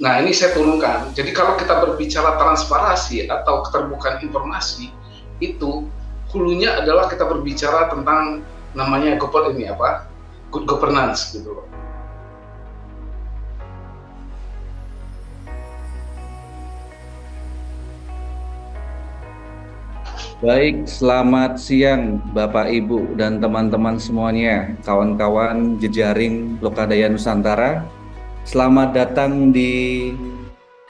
Nah, ini saya turunkan. Jadi kalau kita berbicara transparansi atau keterbukaan informasi, itu hulunya adalah kita berbicara tentang namanya good governance gitu loh. Baik, selamat siang Bapak Ibu dan teman-teman semuanya, kawan-kawan jejaring Lokadaya Nusantara. Selamat datang di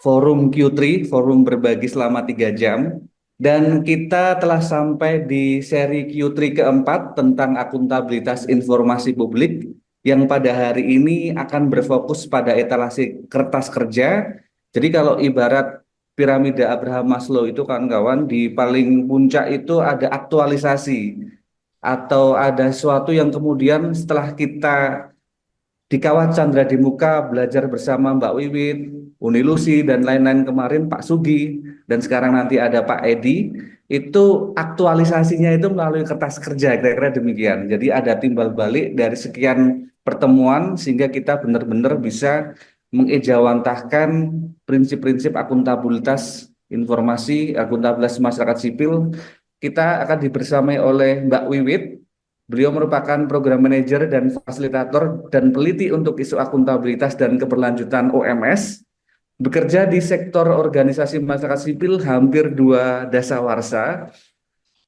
Forum Q3, Forum Berbagi selama 3 jam. Dan kita telah sampai di seri Q3 keempat tentang akuntabilitas informasi publik yang pada hari ini akan berfokus pada etalase kertas kerja. Jadi kalau ibarat piramida Abraham Maslow itu kawan-kawan, di paling puncak itu ada aktualisasi atau ada sesuatu yang kemudian setelah kita di Kawah Chandra di Muka belajar bersama Mbak Wiwit, Uni Lucy, dan lain-lain kemarin Pak Sugi, dan sekarang nanti ada Pak Edi, itu aktualisasinya itu melalui kertas kerja, kira-kira demikian. Jadi ada timbal balik dari sekian pertemuan sehingga kita benar-benar bisa mengejawantahkan prinsip-prinsip akuntabilitas informasi, akuntabilitas masyarakat sipil. Kita akan dibersamai oleh Mbak Wiwit. Beliau merupakan program manajer dan fasilitator dan peliti untuk isu akuntabilitas dan keberlanjutan OMS, bekerja di sektor organisasi masyarakat sipil hampir 2 dasawarsa.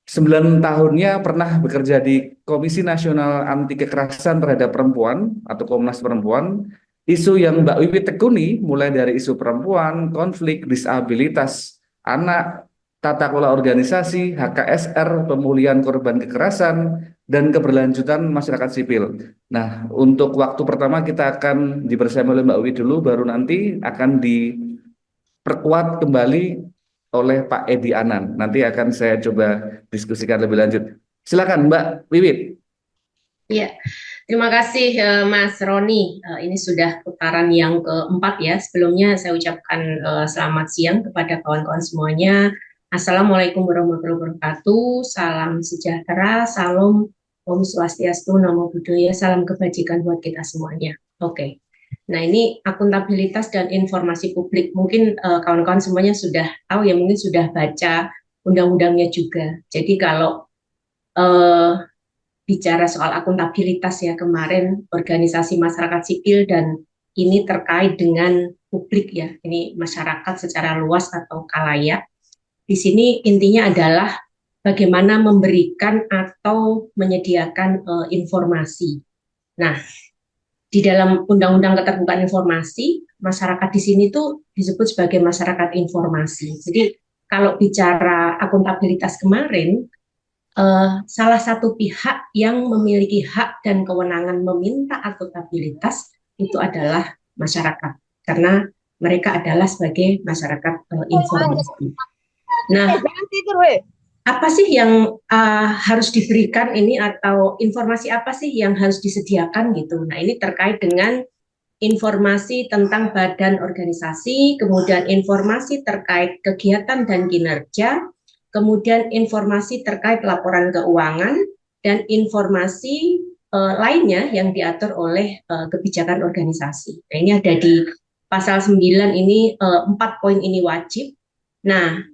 9 tahunnya pernah bekerja di Komisi Nasional Anti Kekerasan Terhadap Perempuan atau Komnas Perempuan. Isu yang Mbak Wiwi tekuni mulai dari isu perempuan, konflik, disabilitas, anak, tata kelola organisasi, HKSR, pemulihan korban kekerasan, dan keberlanjutan masyarakat sipil. Nah, untuk waktu pertama kita akan dibersamai oleh Mbak Wiwi dulu, baru nanti akan diperkuat kembali oleh Pak Edi Anan. Nanti akan saya coba diskusikan lebih lanjut. Silakan Mbak Wiwit. Ya, terima kasih Mas Roni. Ini sudah putaran yang keempat ya. Sebelumnya saya ucapkan selamat siang kepada kawan-kawan semuanya. Assalamualaikum warahmatullahi wabarakatuh. Salam sejahtera, salam Om Swastiastu, Namo Buddhaya, salam kebajikan buat kita semuanya. Oke. Nah, ini akuntabilitas dan informasi publik. Mungkin kawan-kawan semuanya sudah tahu ya, mungkin sudah baca undang-undangnya juga. Jadi kalau eh, bicara soal akuntabilitas ya, kemarin organisasi masyarakat sipil dan ini terkait dengan publik ya, ini masyarakat secara luas atau kalayak. Di sini intinya adalah bagaimana memberikan atau menyediakan informasi. Nah, di dalam Undang-Undang Keterbukaan Informasi, masyarakat di sini tuh disebut sebagai masyarakat informasi. Jadi kalau bicara akuntabilitas kemarin, salah satu pihak yang memiliki hak dan kewenangan meminta akuntabilitas itu adalah masyarakat, karena mereka adalah sebagai masyarakat informasi. Nah, apa sih yang harus diberikan ini atau informasi apa sih yang harus disediakan gitu? Nah, ini terkait dengan informasi tentang badan organisasi, kemudian informasi terkait kegiatan dan kinerja, kemudian informasi terkait laporan keuangan, dan informasi lainnya yang diatur oleh kebijakan organisasi. Nah, ini ada di pasal 9 ini, 4 poin ini wajib. Nah,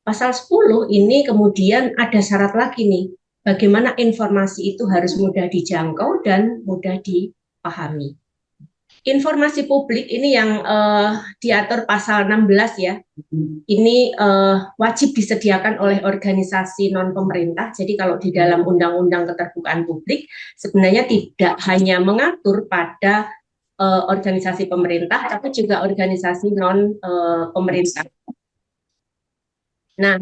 pasal 10 ini kemudian ada syarat lagi nih, bagaimana informasi itu harus mudah dijangkau dan mudah dipahami. Informasi publik ini yang diatur pasal 16 ya, ini wajib disediakan oleh organisasi non-pemerintah. Jadi kalau di dalam Undang-Undang Keterbukaan Publik sebenarnya tidak hanya mengatur pada organisasi pemerintah, tapi juga organisasi non-pemerintah. Nah,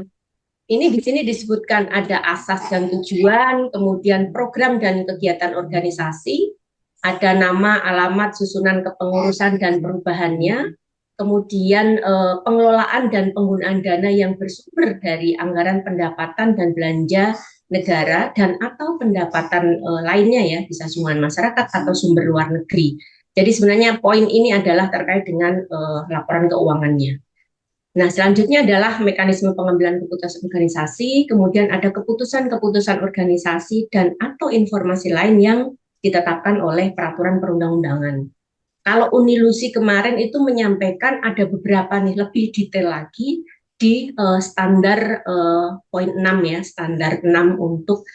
ini di sini disebutkan ada asas dan tujuan, kemudian program dan kegiatan organisasi, ada nama, alamat, susunan kepengurusan dan perubahannya, kemudian pengelolaan dan penggunaan dana yang bersumber dari anggaran pendapatan dan belanja negara dan atau pendapatan lainnya ya, bisa sumbangan masyarakat atau sumber luar negeri. Jadi sebenarnya poin ini adalah terkait dengan laporan keuangannya. Nah, selanjutnya adalah mekanisme pengambilan keputusan organisasi, kemudian ada keputusan-keputusan organisasi dan atau informasi lain yang ditetapkan oleh peraturan perundang-undangan. Kalau Unilusi kemarin itu menyampaikan ada beberapa nih lebih detail lagi di standar poin 6 ya, standar 6 untuk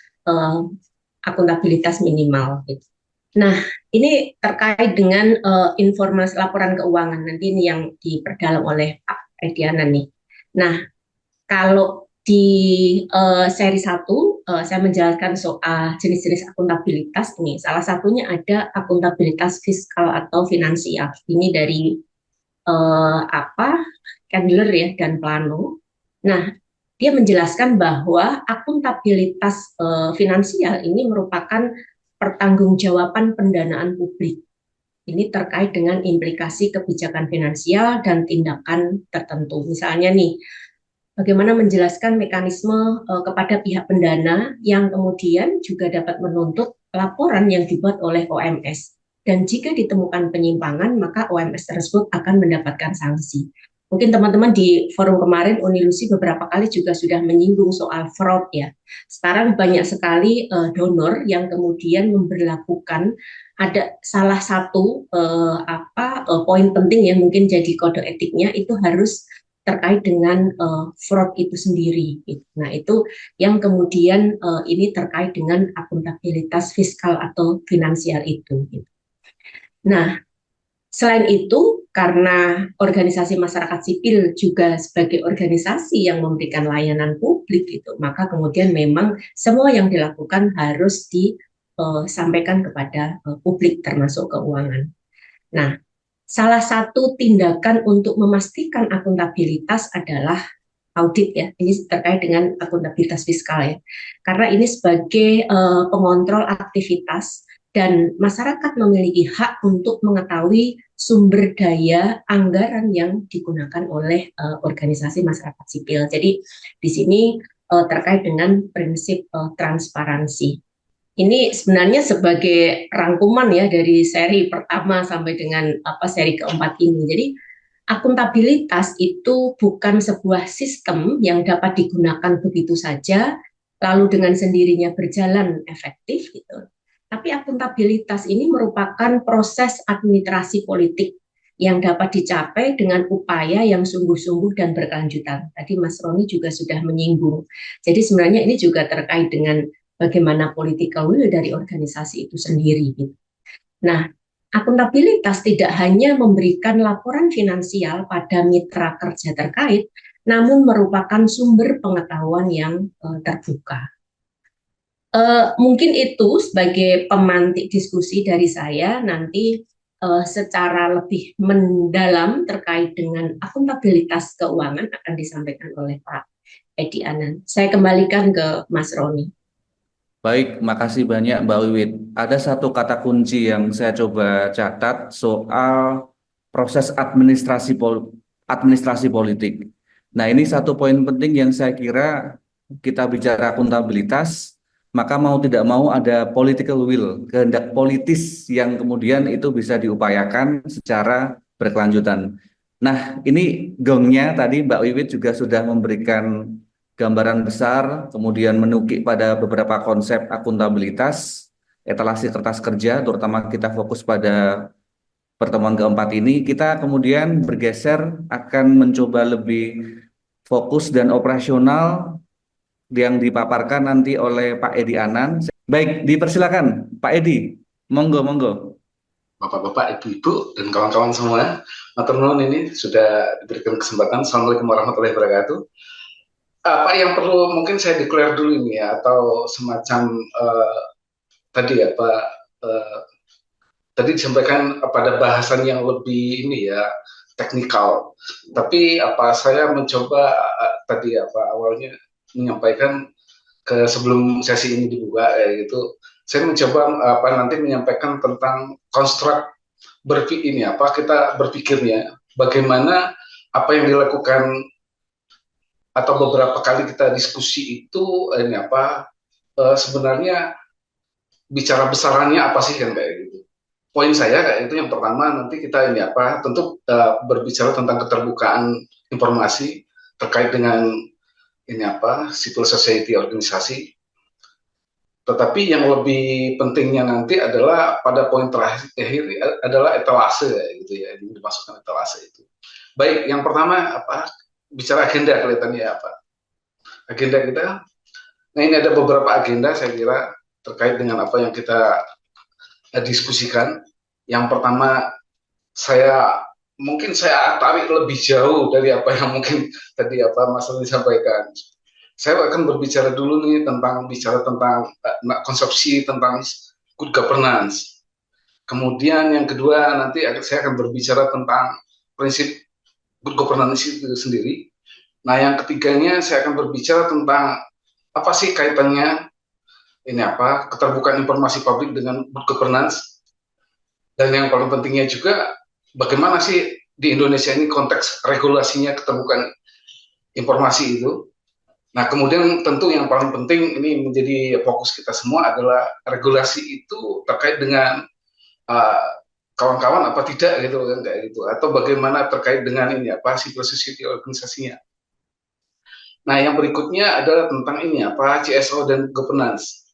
akuntabilitas minimal gitu. Nah, ini terkait dengan informasi laporan keuangan nanti ini yang diperdalam oleh Pak Ediana nih. Nah, kalau di seri 1 saya menjelaskan soal jenis-jenis akuntabilitas ini. Salah satunya ada akuntabilitas fiskal atau finansial. Ini dari Candler ya dan Plano. Nah, dia menjelaskan bahwa akuntabilitas finansial ini merupakan pertanggungjawaban pendanaan publik. Ini terkait dengan implikasi kebijakan finansial dan tindakan tertentu. Misalnya nih, bagaimana menjelaskan mekanisme kepada pihak pendana yang kemudian juga dapat menuntut laporan yang dibuat oleh OMS. Dan jika ditemukan penyimpangan, maka OMS tersebut akan mendapatkan sanksi. Mungkin teman-teman di forum kemarin Unilusi beberapa kali juga sudah menyinggung soal fraud ya. Sekarang banyak sekali donor yang kemudian memberlakukan ada salah satu poin penting yang mungkin jadi kode etiknya itu harus terkait dengan fraud itu sendiri. Gitu. Nah itu yang kemudian ini terkait dengan akuntabilitas fiskal atau finansial itu. Gitu. Nah selain itu, karena organisasi masyarakat sipil juga sebagai organisasi yang memberikan layanan publik, gitu, maka kemudian memang semua yang dilakukan harus disampaikan kepada publik, termasuk keuangan. Nah, salah satu tindakan untuk memastikan akuntabilitas adalah audit ya. Ini terkait dengan akuntabilitas fiskal ya. Karena ini sebagai pengontrol aktivitas dan masyarakat memiliki hak untuk mengetahui sumber daya anggaran yang digunakan oleh organisasi masyarakat sipil. Jadi di sini terkait dengan prinsip transparansi. Ini sebenarnya sebagai rangkuman ya dari seri pertama sampai dengan seri keempat ini. Jadi akuntabilitas itu bukan sebuah sistem yang dapat digunakan begitu saja lalu dengan sendirinya berjalan efektif gitu. Tapi akuntabilitas ini merupakan proses administrasi politik yang dapat dicapai dengan upaya yang sungguh-sungguh dan berkelanjutan. Tadi Mas Roni juga sudah menyinggung. Jadi sebenarnya ini juga terkait dengan bagaimana political will dari organisasi itu sendiri. Gitu. Nah, akuntabilitas tidak hanya memberikan laporan finansial pada mitra kerja terkait, namun merupakan sumber pengetahuan yang terbuka. Mungkin itu sebagai pemantik diskusi dari saya nanti secara lebih mendalam terkait dengan akuntabilitas keuangan akan disampaikan oleh Pak Edi Anan. Saya kembalikan ke Mas Roni. Baik, makasih banyak Mbak Wiwit. Ada satu kata kunci yang saya coba catat soal proses administrasi politik. Nah, ini satu poin penting yang saya kira kita bicara akuntabilitas, maka mau tidak mau ada political will, kehendak politis yang kemudian itu bisa diupayakan secara berkelanjutan. Nah, ini gongnya tadi Mbak Wiwit juga sudah memberikan gambaran besar, kemudian menukik pada beberapa konsep akuntabilitas, etalase kertas kerja, terutama kita fokus pada pertemuan keempat ini, kita kemudian bergeser akan mencoba lebih fokus dan operasional yang dipaparkan nanti oleh Pak Edi Anan. Baik, dipersilakan Pak Edi, monggo, monggo. Bapak-bapak, ibu-ibu, dan kawan-kawan semua, matur nuwun ini sudah diberikan kesempatan. Assalamualaikum warahmatullahi wabarakatuh. Apa yang perlu mungkin saya declare dulu ini ya, atau semacam tadi ya Pak, tadi disampaikan pada bahasan yang lebih ini ya teknikal. Tapi saya mencoba tadi awalnya menyampaikan sebelum sesi ini dibuka gitu, saya mencoba nanti menyampaikan tentang konstruk kita berpikirnya bagaimana apa yang dilakukan atau beberapa kali kita diskusi itu sebenarnya bicara besarannya apa sih kan kayak gitu. Poin saya kayak itu yang pertama, nanti kita tentu berbicara tentang keterbukaan informasi terkait dengan civil society organisasi. Tetapi yang lebih pentingnya nanti adalah pada poin terakhir adalah etalase gitu ya, yang dimasukkan etalase itu. Baik, yang pertama apa? Bicara agenda kelihatannya apa? Agenda kita. Nah, ini ada beberapa agenda saya kira terkait dengan apa yang kita diskusikan. Yang pertama, mungkin saya tarik lebih jauh dari apa yang mungkin tadi apa Mas Roni sampaikan. Saya akan berbicara dulu nih tentang konsepsi tentang good governance. Kemudian yang kedua nanti saya akan berbicara tentang prinsip good governance itu sendiri. Nah, yang ketiganya saya akan berbicara tentang apa sih kaitannya ini apa keterbukaan informasi publik dengan good governance. Dan yang paling pentingnya juga bagaimana sih di Indonesia ini konteks regulasinya keterbukaan informasi itu. Nah, kemudian tentu yang paling penting ini menjadi fokus kita semua adalah regulasi itu terkait dengan kawan-kawan apa tidak gitu kan kayak gitu, atau bagaimana terkait dengan ini apa civil society organisasinya. Nah, yang berikutnya adalah tentang ini apa CSO dan governance.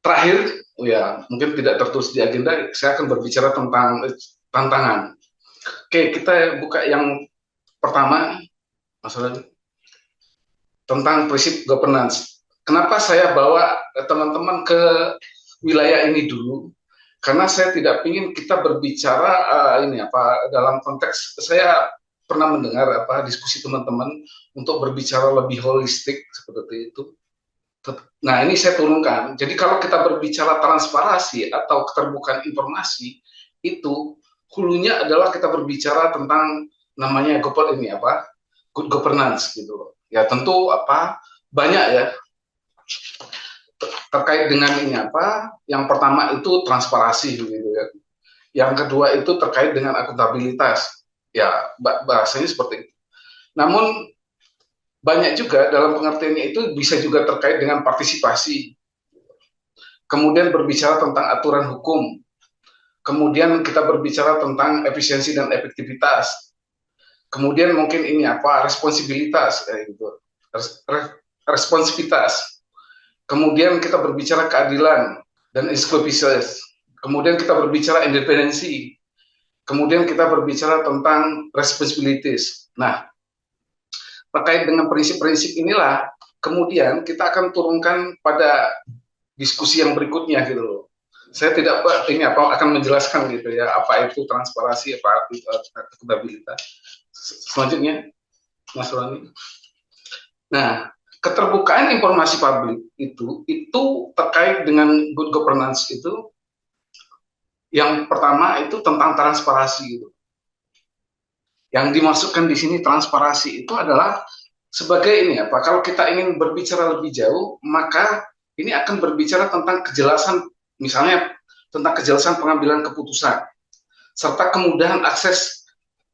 Terakhir, ya mungkin tidak tertulis di agenda, saya akan berbicara tentang tantangan. Oke, kita buka yang pertama, masalah tentang prinsip governance. Kenapa saya bawa teman-teman ke wilayah ini dulu? Karena saya tidak ingin kita berbicara ini apa dalam konteks saya pernah mendengar apa diskusi teman-teman untuk berbicara lebih holistik seperti itu. Nah, ini saya turunkan. Jadi kalau kita berbicara transparansi atau keterbukaan informasi, itu hulunya adalah kita berbicara tentang namanya good governance gitu. Ya tentu apa banyak ya terkait dengan ini apa. Yang pertama itu transparansi gitu ya. Yang kedua itu terkait dengan akuntabilitas. Ya bahasanya seperti itu. Namun banyak juga dalam pengertiannya itu bisa juga terkait dengan partisipasi. Kemudian berbicara tentang aturan hukum. Kemudian kita berbicara tentang efisiensi dan efektivitas. Kemudian mungkin ini apa responsibilitas kayak gitu. Responsivitas. Kemudian kita berbicara keadilan dan inklusivitas. Kemudian kita berbicara independensi. Kemudian kita berbicara tentang responsibilities. Nah, terkait dengan prinsip-prinsip inilah kemudian kita akan turunkan pada diskusi yang berikutnya gitu loh. Saya tidak akan menjelaskan gitu ya apa itu transparansi, apa itu akuntabilitas. Selanjutnya Mas Roni. Nah, keterbukaan informasi publik itu terkait dengan good governance itu yang pertama itu tentang transparansi gitu. Yang dimasukkan di sini transparansi itu adalah sebagai ini apa? Kalau kita ingin berbicara lebih jauh, maka ini akan berbicara tentang kejelasan, misalnya tentang kejelasan pengambilan keputusan, serta kemudahan akses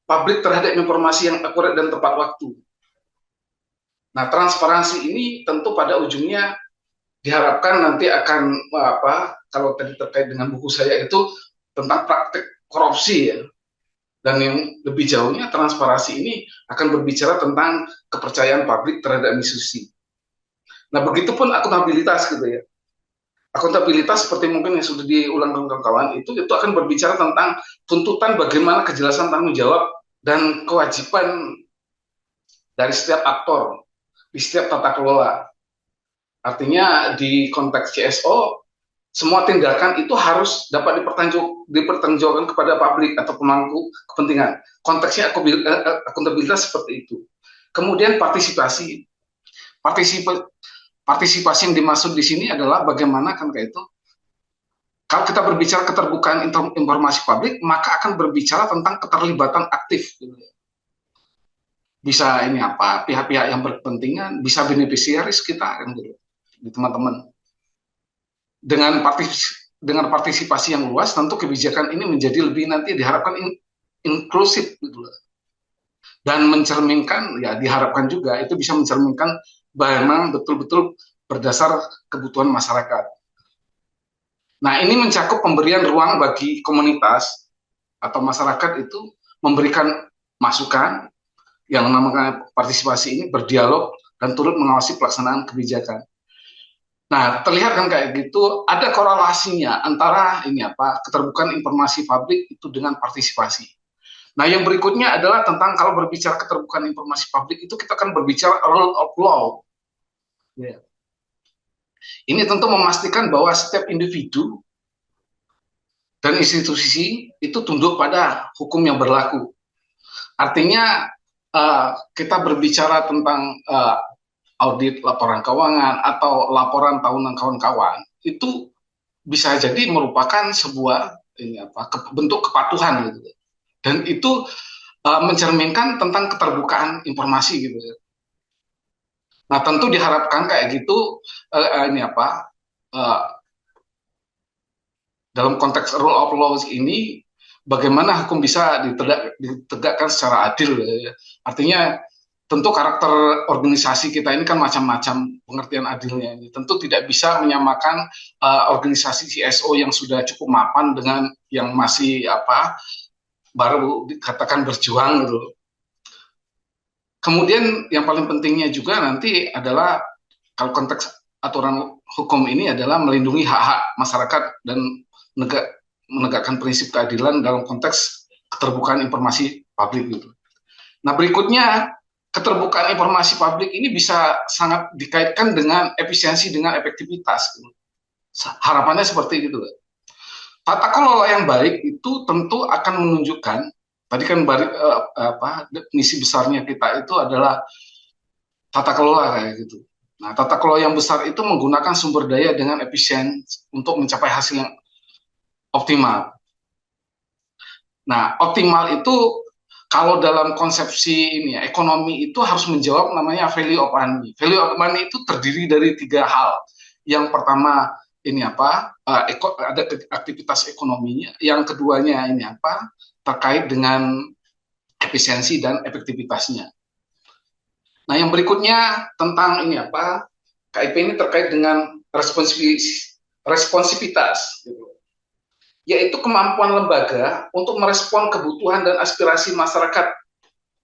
publik terhadap informasi yang akurat dan tepat waktu. Nah, transparansi ini tentu pada ujungnya diharapkan nanti akan apa? Kalau tadi terkait dengan buku saya itu tentang praktik korupsi ya. Dan yang lebih jauhnya transparansi ini akan berbicara tentang kepercayaan publik terhadap institusi. Nah, begitupun akuntabilitas gitu ya. Akuntabilitas seperti mungkin yang sudah diulang kawan-kawan itu akan berbicara tentang tuntutan bagaimana kejelasan tanggung jawab dan kewajiban dari setiap aktor di setiap tata kelola. Artinya di konteks CSO semua tindakan itu harus dapat dipertanggungjawabkan kepada publik atau pemangku kepentingan. Konteksnya akuntabilitas seperti itu. Kemudian partisipasi yang dimaksud di sini adalah bagaimana kan kayak itu. Kalau kita berbicara keterbukaan informasi publik, maka akan berbicara tentang keterlibatan aktif. Bisa ini apa pihak-pihak yang berkepentingan, bisa beneficiaries kita kan gitu, teman-teman. Dengan partisipasi yang luas, tentu kebijakan ini menjadi lebih nanti diharapkan inklusif gitu. Dan mencerminkan, ya diharapkan juga itu bisa mencerminkan bagaimana betul-betul berdasar kebutuhan masyarakat. Nah, ini mencakup pemberian ruang bagi komunitas atau masyarakat itu memberikan masukan yang namanya partisipasi ini berdialog dan turut mengawasi pelaksanaan kebijakan. Nah, terlihat kan kayak gitu, ada korelasinya antara ini apa keterbukaan informasi publik itu dengan partisipasi. Nah, yang berikutnya adalah tentang kalau berbicara keterbukaan informasi publik itu kita akan berbicara rule of law. Ya. Ini tentu memastikan bahwa setiap individu dan institusi itu tunduk pada hukum yang berlaku. Artinya kita berbicara tentang audit laporan keuangan atau laporan tahunan kawan-kawan itu bisa jadi merupakan sebuah bentuk kepatuhan gitu. Dan itu mencerminkan tentang keterbukaan informasi gitu. Nah, tentu diharapkan kayak gitu dalam konteks rule of law ini bagaimana hukum bisa ditegakkan secara adil. Ya. Artinya tentu karakter organisasi kita ini kan macam-macam pengertian adilnya ini. Tentu tidak bisa menyamakan organisasi CSO yang sudah cukup mapan dengan yang masih baru dikatakan berjuang gitu. Kemudian yang paling pentingnya juga nanti adalah kalau konteks aturan hukum ini adalah melindungi hak-hak masyarakat dan menegakkan prinsip keadilan dalam konteks keterbukaan informasi publik gitu. Nah, berikutnya keterbukaan informasi publik ini bisa sangat dikaitkan dengan efisiensi dengan efektivitas. Gitu. Harapannya seperti itu. Tata kelola yang baik itu tentu akan menunjukkan tadi kan definisi besarnya kita itu adalah tata kelola kayak gitu. Nah, tata kelola yang besar itu menggunakan sumber daya dengan efisien untuk mencapai hasil yang optimal. Nah, optimal itu kalau dalam konsepsi ini ya, ekonomi itu harus menjawab namanya value of money. Value of money itu terdiri dari 3 hal. Yang pertama ini ada aktivitas ekonominya. Yang keduanya ini terkait dengan efisiensi dan efektivitasnya. Nah, yang berikutnya tentang ini KIP ini terkait dengan responsivitas, gitu. Yaitu kemampuan lembaga untuk merespon kebutuhan dan aspirasi masyarakat.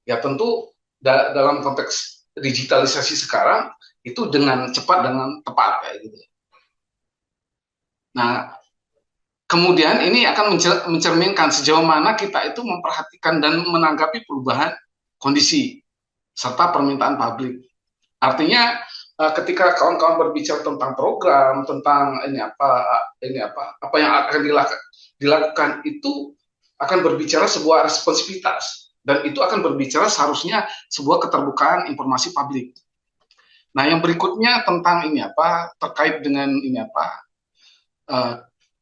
Ya tentu dalam konteks digitalisasi sekarang itu dengan cepat dengan tepat kayak gitu. Nah, kemudian ini akan mencerminkan sejauh mana kita itu memperhatikan dan menanggapi perubahan kondisi serta permintaan publik. Artinya ketika kawan-kawan berbicara tentang program, tentang apa yang akan dilakukan itu akan berbicara sebuah responsivitas dan itu akan berbicara seharusnya sebuah keterbukaan informasi publik. Nah, yang berikutnya tentang terkait dengan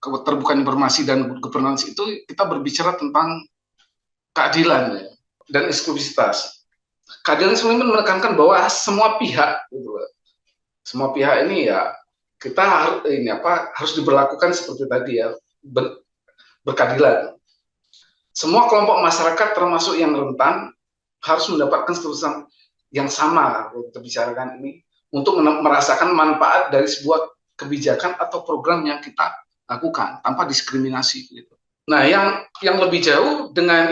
keterbukaan informasi dan governance itu kita berbicara tentang keadilan ya, dan eksklusivitas. Keadilan sebenarnya menekankan bahwa semua pihak semua pihak ini ya kita harus diberlakukan seperti tadi ya berkeadilan. Semua kelompok masyarakat termasuk yang rentan harus mendapatkan status yang sama kita bicarakan ini untuk merasakan manfaat dari sebuah kebijakan atau program yang kita lakukan tanpa diskriminasi gitu. Nah, yang lebih jauh dengan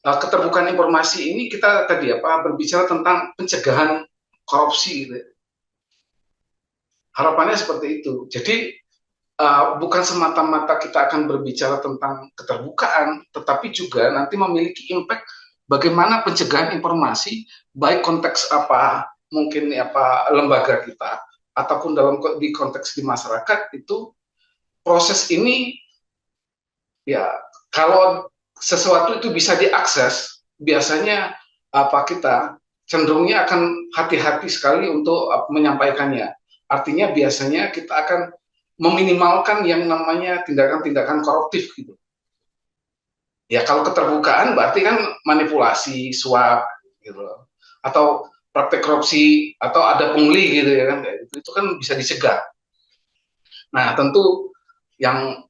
keterbukaan informasi ini kita tadi berbicara tentang pencegahan korupsi gitu. Harapannya seperti itu. Jadi bukan semata-mata kita akan berbicara tentang keterbukaan, tetapi juga nanti memiliki impact bagaimana pencegahan informasi baik konteks mungkin lembaga kita ataupun di konteks di masyarakat itu proses ini ya kalau sesuatu itu bisa diakses biasanya kita cenderungnya akan hati-hati sekali untuk menyampaikannya. Artinya biasanya kita akan meminimalkan yang namanya tindakan-tindakan koruptif gitu. Ya kalau keterbukaan berarti kan manipulasi, suap gitu atau praktek korupsi atau ada pungli gitu ya kan, itu kan bisa dicegah. Nah tentu yang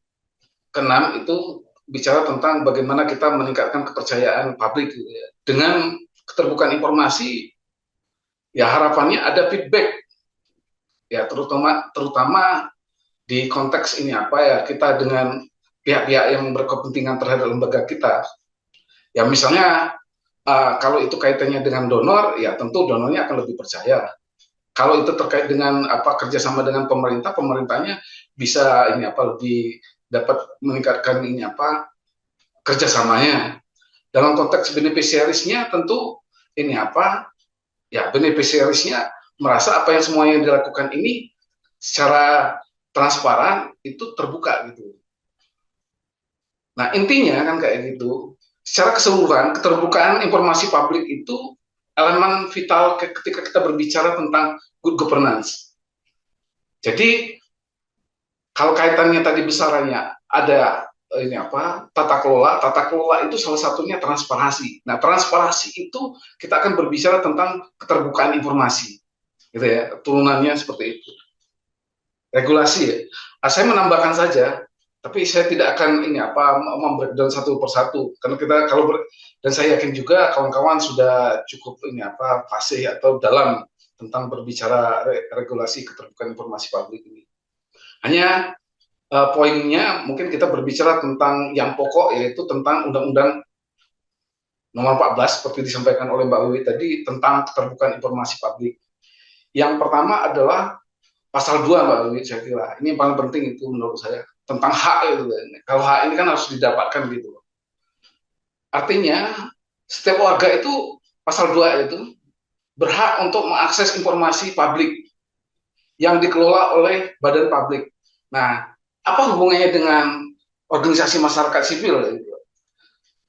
keenam itu bicara tentang bagaimana kita meningkatkan kepercayaan publik gitu ya. Dengan keterbukaan informasi ya harapannya ada feedback ya terutama di konteks ini kita dengan pihak-pihak yang berkepentingan terhadap lembaga kita ya misalnya kalau itu kaitannya dengan donor, ya tentu donornya akan lebih percaya. Kalau itu terkait dengan kerjasama dengan pemerintah, pemerintahnya bisa lebih dapat meningkatkan kerjasamanya. Dalam konteks beneficiaries-nya tentu beneficiaries-nya merasa apa yang semuanya dilakukan ini secara transparan itu terbuka gitu. Nah, intinya kan kayak gitu. Secara keseluruhan, keterbukaan informasi publik itu elemen vital ketika kita berbicara tentang good governance. Jadi, kalau kaitannya tadi besarannya ada tata kelola itu salah satunya transparansi. Nah, transparansi itu kita akan berbicara tentang keterbukaan informasi, gitu ya, turunannya seperti itu. Regulasi ya, saya menambahkan saja, tapi saya tidak akan membreakdown satu persatu, karena kita dan saya yakin juga kawan-kawan sudah cukup fasih atau dalam tentang berbicara regulasi keterbukaan informasi publik ini. Hanya poinnya mungkin kita berbicara tentang yang pokok, yaitu tentang Undang-Undang Nomor 14 seperti disampaikan oleh Mbak Wiwi tadi tentang keterbukaan informasi publik. Yang pertama adalah pasal 2, Mbak Wiwi, saya kira ini yang paling penting itu menurut saya, tentang hak itu. Kalau hak ini kan harus didapatkan gitu. Artinya setiap warga itu, pasal 2 itu berhak untuk mengakses informasi publik yang dikelola oleh badan publik. Nah, apa hubungannya dengan organisasi masyarakat sipil? Gitu.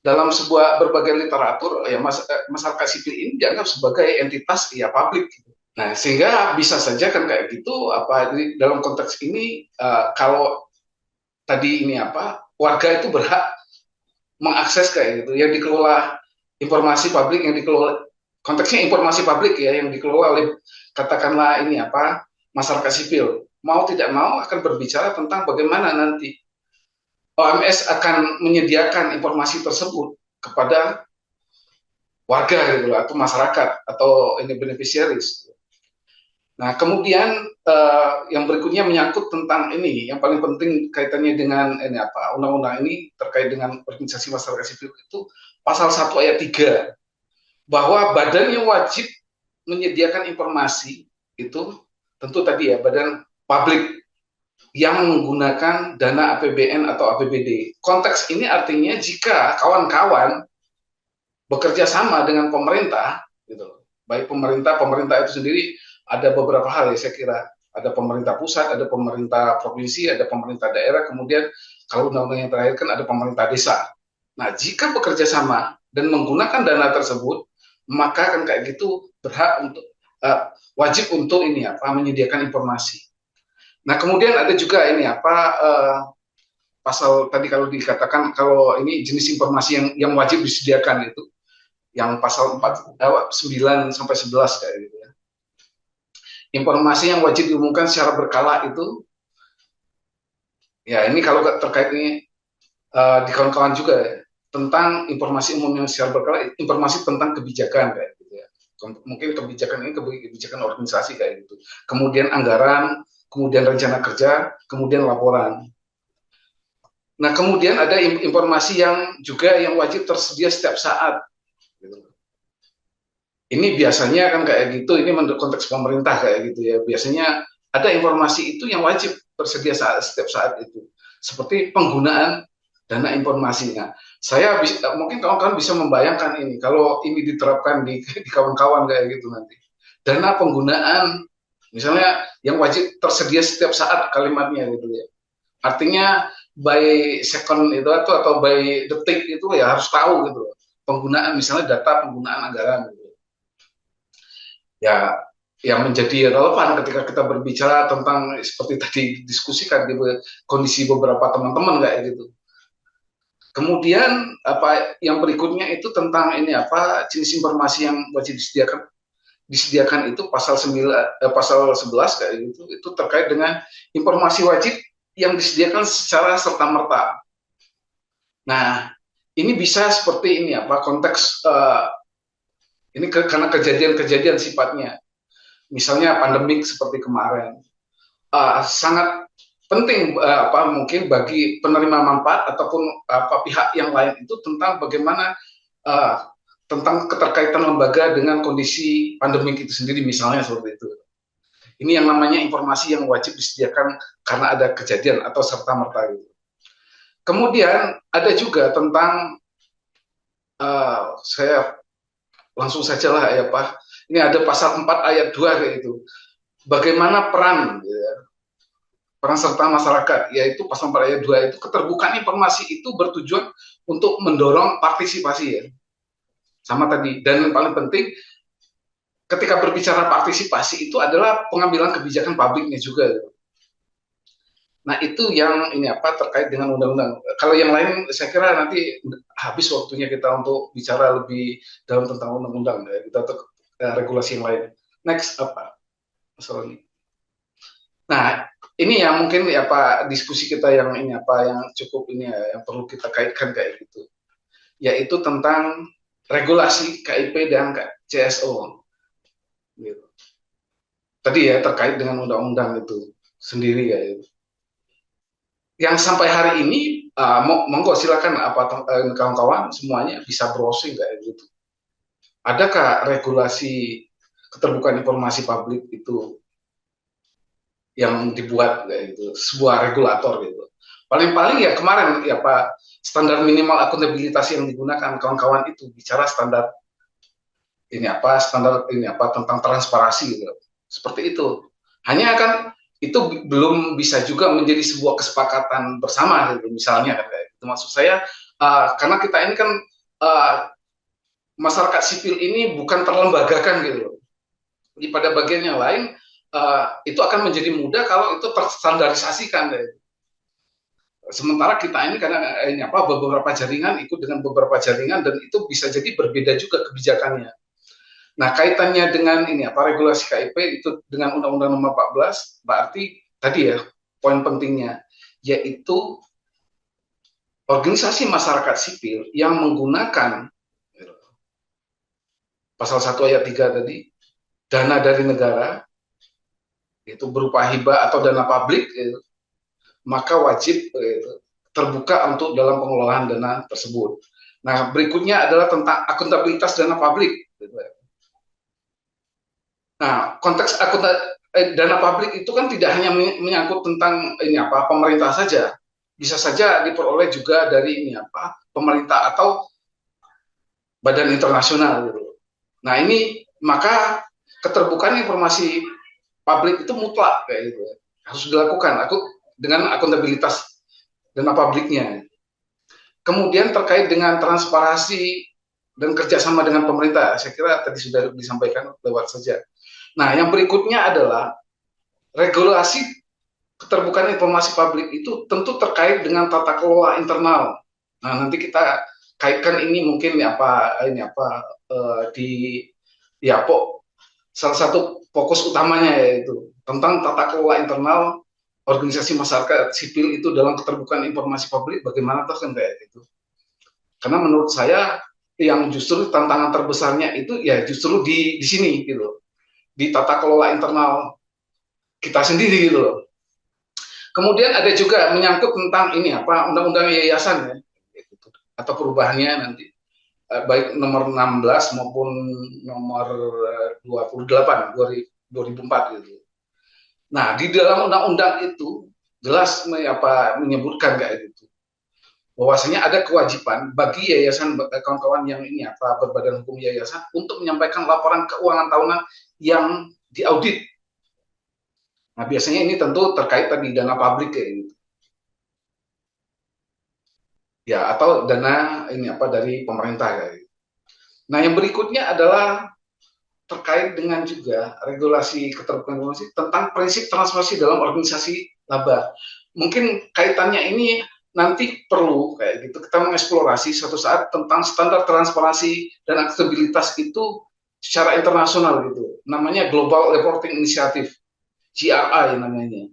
Dalam berbagai literatur, ya masyarakat sipil ini dianggap sebagai entitas publik. Gitu. Nah, sehingga bisa saja kan kayak gitu. Dalam konteks ini, kalau tadi warga itu berhak mengakses kayak gitu, yang dikelola informasi publik, yang dikelola konteksnya informasi publik ya, yang dikelola oleh katakanlah masyarakat sipil. Mau tidak mau akan berbicara tentang bagaimana nanti OMS akan menyediakan informasi tersebut kepada warga gitu, atau masyarakat atau beneficiaries. Nah, kemudian yang berikutnya menyangkut tentang yang paling penting kaitannya dengan undang-undang ini terkait dengan organisasi masyarakat sipil itu pasal 1 ayat 3, bahwa badan yang wajib menyediakan informasi itu tentu tadi ya badan publik yang menggunakan dana APBN atau APBD. Konteks ini artinya jika kawan-kawan bekerja sama dengan pemerintah, gitu, baik pemerintah itu sendiri ada beberapa hal ya, saya kira ada pemerintah pusat, ada pemerintah provinsi, ada pemerintah daerah, kemudian kalau undang-undang yang terakhir kan ada pemerintah desa. Nah, jika bekerja sama dan menggunakan dana tersebut, maka kan kayak gitu berhak untuk wajib untuk menyediakan informasi. Nah, kemudian ada juga pasal tadi kalau dikatakan kalau ini jenis informasi yang wajib disediakan itu yang pasal 9 sampai 11 kayak gitu ya. Informasi yang wajib diumumkan secara berkala itu ya, ini kalau terkait ini di kawan-kawan juga ya, tentang informasi umum yang secara berkala, informasi tentang kebijakan kayak gitu ya. Mungkin kebijakan ini kebijakan organisasi kayak gitu. Kemudian anggaran, kemudian rencana kerja, kemudian laporan. Nah, kemudian ada informasi yang juga yang wajib tersedia setiap saat. Gitu. Ini biasanya kan kayak gitu, ini menurut konteks pemerintah kayak gitu ya. Biasanya ada informasi itu yang wajib tersedia setiap saat itu. Seperti penggunaan dana informasinya. Mungkin kawan-kawan bisa membayangkan ini, kalau ini diterapkan di kawan-kawan kayak gitu nanti. Dana penggunaan misalnya yang wajib tersedia setiap saat kalimatnya gitu ya. Artinya by second itu atau by detik itu ya harus tahu gitu. Penggunaan misalnya data penggunaan anggaran gitu. Ya, yang menjadi relevan ketika kita berbicara tentang seperti tadi diskusikan di kondisi beberapa teman-teman kayak gitu. Kemudian yang berikutnya itu tentang jenis informasi yang wajib disediakan itu pasal 11 kayak gitu, itu terkait dengan informasi wajib yang disediakan secara serta-merta. Nah, ini bisa seperti konteks ini karena kejadian-kejadian sifatnya. Misalnya pandemik seperti kemarin. Sangat penting mungkin bagi penerima manfaat ataupun pihak yang lain itu tentang bagaimana tentang keterkaitan lembaga dengan kondisi pandemik itu sendiri misalnya seperti itu. Ini yang namanya informasi yang wajib disediakan karena ada kejadian atau serta-merta gitu. Kemudian ada juga tentang saya langsung saja lah ya Pak. Ini ada pasal 4 ayat 2 kayak itu. Bagaimana peran ya, peran serta masyarakat, yaitu pasal 4 ayat 2 itu keterbukaan informasi itu bertujuan untuk mendorong partisipasi ya. Sama tadi, dan yang paling penting ketika berbicara partisipasi itu adalah pengambilan kebijakan publiknya juga. Nah itu yang ini apa terkait dengan undang-undang. Kalau yang lain saya kira nanti habis waktunya kita untuk bicara lebih dalam tentang undang-undang ya, kita untuk regulasi yang lain. Next apa? Masalah ini. Nah ini yang mungkin ya Pak diskusi kita yang ini apa yang cukup ini ya, yang perlu kita kaitkan kayak gitu. Yaitu tentang regulasi KIP dan CSO. Gitu. Tadi ya terkait dengan undang-undang itu sendiri ya. Yang sampai hari ini monggo silakan apa kawan-kawan semuanya bisa browsing kayak gitu. Adakah regulasi keterbukaan informasi publik itu yang dibuat kayak gitu, sebuah regulator gitu. Paling-paling ya kemarin ya Pak standar minimal akuntabilitas yang digunakan kawan-kawan itu bicara standar ini apa tentang transparansi gitu. Seperti itu. Hanya kan itu belum bisa juga menjadi sebuah kesepakatan bersama gitu misalnya kan kayak itu maksud saya karena kita ini kan masyarakat sipil ini bukan terlembagakan gitu. Di pada bagian yang lain itu akan menjadi mudah kalau itu terstandarisasikan deh. Sementara kita ini karena ini apa beberapa jaringan ikut dengan beberapa jaringan dan itu bisa jadi berbeda juga kebijakannya. Nah, kaitannya dengan ini apa regulasi KIP itu dengan Undang-Undang Nomor 14 berarti tadi ya poin pentingnya yaitu organisasi masyarakat sipil yang menggunakan pasal 1 ayat 3 tadi dana dari negara itu berupa hibah atau dana publik maka wajib terbuka untuk dalam pengelolaan dana tersebut. Nah, berikutnya adalah tentang akuntabilitas dana publik. Nah, konteks dana publik itu kan tidak hanya menyangkut tentang ini apa pemerintah saja, bisa saja diperoleh juga dari ini apa pemerintah atau badan internasional gitu. Nah ini maka keterbukaan informasi publik itu mutlak kayak gitu harus dilakukan dengan akuntabilitas dana publiknya. Kemudian terkait dengan transparansi dan kerjasama dengan pemerintah, saya kira tadi sudah disampaikan lewat saja. Nah, yang berikutnya adalah regulasi keterbukaan informasi publik itu tentu terkait dengan tata kelola internal. Nah, nanti kita kaitkan ini mungkin salah satu fokus utamanya yaitu tentang tata kelola internal organisasi masyarakat sipil itu dalam keterbukaan informasi publik bagaimana tuh kan kayak gitu. Karena menurut saya yang justru tantangan terbesarnya itu ya justru di sini gitu. Di tata kelola internal kita sendiri gitu loh. Kemudian ada juga menyangkut tentang ini apa undang-undang yayasan ya, atau perubahannya nanti baik nomor 16 maupun nomor 28 2004 gitu. Nah di dalam undang-undang itu jelas menyebutkan kayak gitu bahwasanya ada kewajiban bagi yayasan kawan-kawan yang ini apa berbadan hukum yayasan untuk menyampaikan laporan keuangan tahunan yang diaudit. Nah, biasanya ini tentu terkait tadi dana publik kayak gitu. Ya, atau dana ini apa dari pemerintah kayak gitu. Nah, yang berikutnya adalah terkait dengan juga regulasi keterbukaan informasi tentang prinsip transparansi dalam organisasi laba. Mungkin kaitannya ini nanti perlu kayak gitu kita mengeksplorasi suatu saat tentang standar transparansi dan akuntabilitas itu secara internasional gitu. Namanya Global Reporting Initiative, GRI namanya.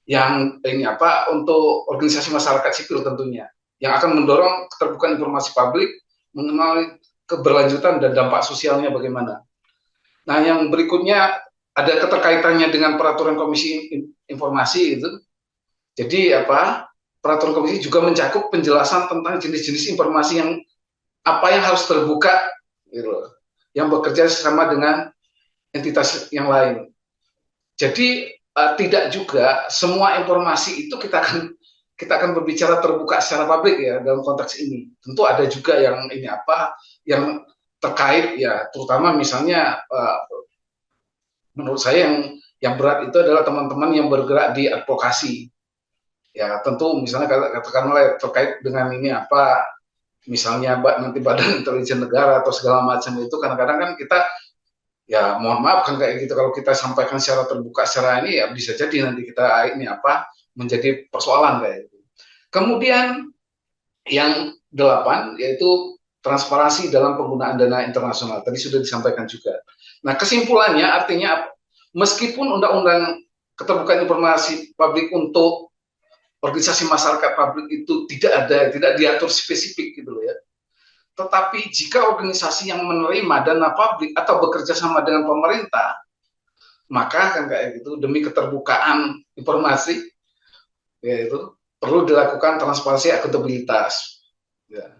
Yang ini apa untuk organisasi masyarakat sipil tentunya yang akan mendorong keterbukaan informasi publik mengenai keberlanjutan dan dampak sosialnya bagaimana. Nah, yang berikutnya ada keterkaitannya dengan peraturan Komisi Informasi itu. Jadi apa? Peraturan komisi juga mencakup penjelasan tentang jenis-jenis informasi yang apa yang harus terbuka gitu, yang bekerja sama dengan entitas yang lain. Jadi tidak juga semua informasi itu kita akan berbicara terbuka secara publik ya dalam konteks ini. Tentu ada juga yang ini apa yang terkait ya, terutama misalnya menurut saya yang berat itu adalah teman-teman yang bergerak di advokasi. Ya tentu misalnya katakanlah terkait dengan ini apa misalnya nanti Badan Intelijen Negara atau segala macam itu kadang-kadang kan kita ya mohon maaf kan kayak gitu kalau kita sampaikan secara terbuka secara ini ya bisa jadi nanti kita ini apa menjadi persoalan kayak gitu. Kemudian yang 8 yaitu transparansi dalam penggunaan dana internasional. Tadi sudah disampaikan juga. Nah, kesimpulannya artinya meskipun undang-undang keterbukaan informasi publik untuk organisasi masyarakat publik itu tidak diatur spesifik gitu loh ya. Tetapi jika organisasi yang menerima dana publik atau bekerja sama dengan pemerintah, maka kan kayak gitu demi keterbukaan informasi yaitu perlu dilakukan transparansi akuntabilitas. Ya.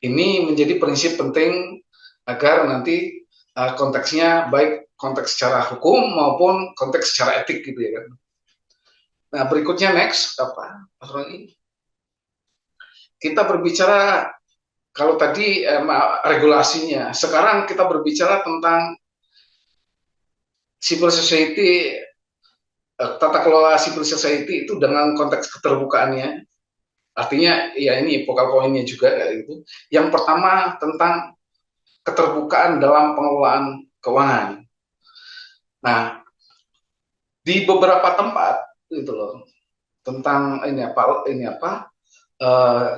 Ini menjadi prinsip penting agar nanti konteksnya baik konteks secara hukum maupun konteks secara etik gitu ya kan. Nah berikutnya next apa Mas Roni? Kita berbicara kalau tadi regulasinya, sekarang kita berbicara tentang civil society, tata kelola civil society itu dengan konteks keterbukaannya. Artinya ya ini vokal poinnya juga kayak gitu. Yang pertama tentang keterbukaan dalam pengelolaan keuangan. Nah, di beberapa tempat gitu loh tentang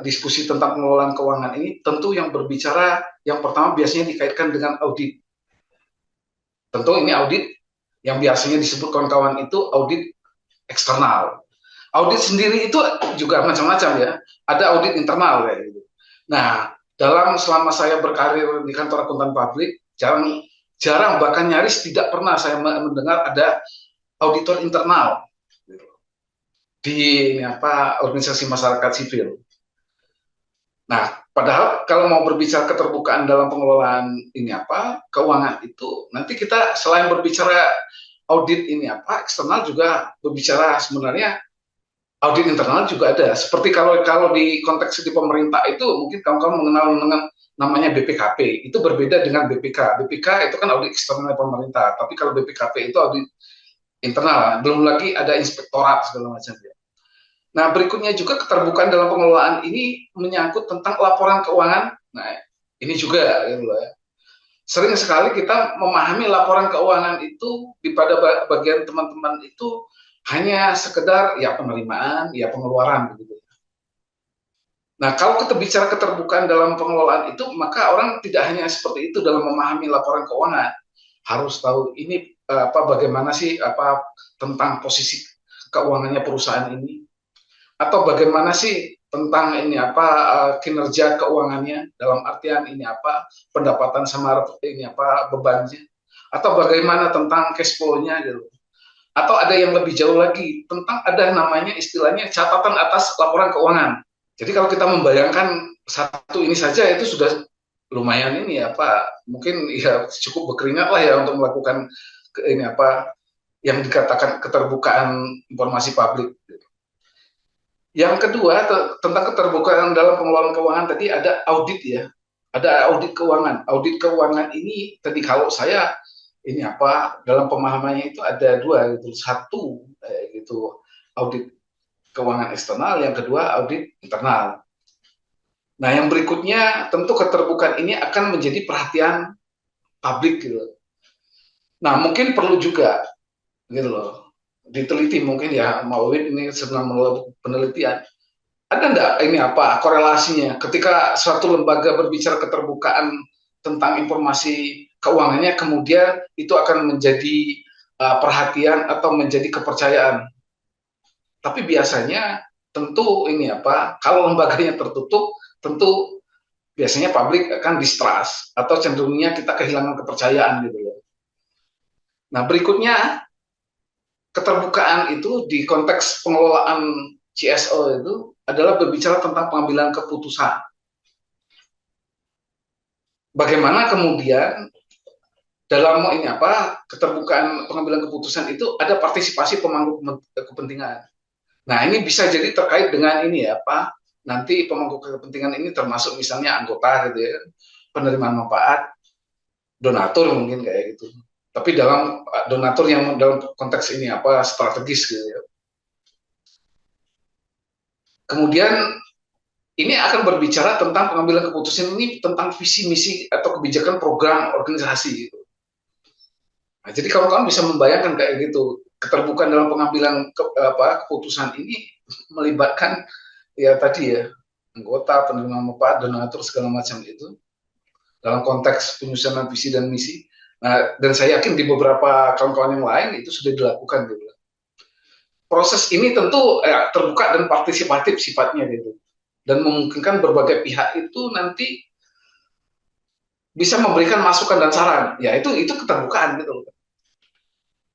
diskusi tentang pengelolaan keuangan ini tentu yang berbicara yang pertama biasanya dikaitkan dengan audit. Tentu ini audit yang biasanya disebut kawan-kawan itu audit eksternal. Audit sendiri itu juga macam-macam ya. Ada audit internal kayak gitu. Nah, selama saya berkarir di kantor akuntan publik, jarang bahkan nyaris tidak pernah saya mendengar ada auditor internal di organisasi masyarakat sipil. Nah, padahal kalau mau berbicara keterbukaan dalam pengelolaan keuangan itu, nanti kita selain berbicara audit eksternal juga berbicara sebenarnya audit internal juga ada. Seperti kalau di konteks di pemerintah itu mungkin kamu mengenal dengan namanya BPKP. Itu berbeda dengan BPK. BPK itu kan audit eksternal pemerintah, tapi kalau BPKP itu audit internal. Belum lagi ada inspektorat segala macam. Nah, berikutnya juga keterbukaan dalam pengelolaan ini menyangkut tentang laporan keuangan. Nah, ini juga gitu ya. Sering sekali kita memahami laporan keuangan itu pada bagian teman-teman itu hanya sekedar ya penerimaan, ya pengeluaran begitu. Nah, kalau kita bicara keterbukaan dalam pengelolaan itu, maka orang tidak hanya seperti itu dalam memahami laporan keuangan. Harus tahu ini bagaimana sih tentang posisi keuangannya perusahaan ini, atau bagaimana sih tentang kinerja keuangannya dalam artian pendapatan sama bebannya, atau bagaimana tentang cash flow-nya gitu. Atau ada yang lebih jauh lagi tentang ada namanya istilahnya catatan atas laporan keuangan. Jadi kalau kita membayangkan satu ini saja itu sudah lumayan mungkin ya cukup berkeringat lah ya untuk melakukan yang dikatakan keterbukaan informasi publik. Yang kedua tentang keterbukaan dalam pengelolaan keuangan tadi ada audit ya, ada audit keuangan. Audit keuangan ini tadi kalau saya dalam pemahamannya itu ada dua gitu. Satu audit keuangan eksternal, yang kedua audit internal. Nah, yang berikutnya tentu keterbukaan ini akan menjadi perhatian publik gitu. Nah, mungkin perlu juga gitu loh diteliti mungkin ya, Mawid ini sedang melakukan penelitian. Ada enggak korelasinya ketika suatu lembaga berbicara keterbukaan tentang informasi keuangannya, kemudian itu akan menjadi perhatian atau menjadi kepercayaan. Tapi biasanya tentu kalau lembaganya tertutup, tentu biasanya publik akan distrust atau cenderungnya kita kehilangan kepercayaan gitu loh. Nah, berikutnya keterbukaan itu di konteks pengelolaan CSO itu adalah berbicara tentang pengambilan keputusan. Bagaimana kemudian dalam ini apa keterbukaan pengambilan keputusan itu ada partisipasi pemangku kepentingan. Nah, ini bisa jadi terkait dengan ini ya, apa nanti pemangku kepentingan ini termasuk misalnya anggota gitu ya, penerimaan manfaat, donatur mungkin kayak gitu. Tapi dalam donatur yang dalam konteks ini apa strategis gitu ya. Kemudian ini akan berbicara tentang pengambilan keputusan ini tentang visi misi atau kebijakan program organisasi gitu. Nah, jadi kawan-kawan bisa membayangkan kayak gitu, keterbukaan dalam pengambilan keputusan ini melibatkan ya tadi ya anggota, penerima manfaat, donatur segala macam itu dalam konteks penyusunan visi dan misi. Nah, dan saya yakin di beberapa kawan-kawan yang lain itu sudah dilakukan gitu. Proses ini tentu terbuka dan partisipatif sifatnya gitu, dan memungkinkan berbagai pihak itu nanti bisa memberikan masukan dan saran. Ya itu keterbukaan gitu.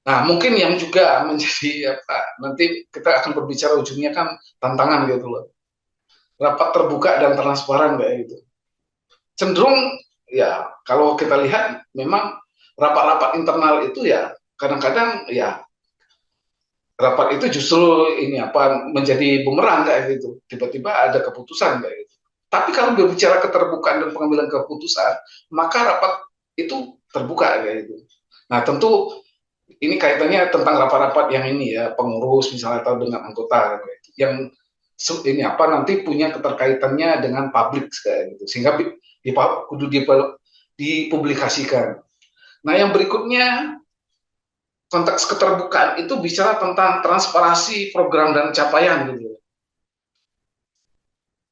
Nah, mungkin yang juga menjadi apa, nanti kita akan berbicara ujungnya kan tantangan gitu loh. Rapat terbuka dan transparan kayak gitu. Cenderung ya kalau kita lihat memang rapat-rapat internal itu ya kadang-kadang ya rapat itu justru ini apa menjadi bumerang kayak gitu. Tiba-tiba ada keputusan kayak gitu. Tapi kalau berbicara keterbukaan dan pengambilan keputusan, maka rapat itu terbuka kayak gitu. Nah, tentu ini kaitannya tentang rapat-rapat yang ini ya pengurus misalnya atau dengan anggota yang ini apa nanti punya keterkaitannya dengan publik kayak gitu sehingga kudu dipublikasikan. Nah yang berikutnya konteks keterbukaan itu bicara tentang transparansi program dan capaian gitu.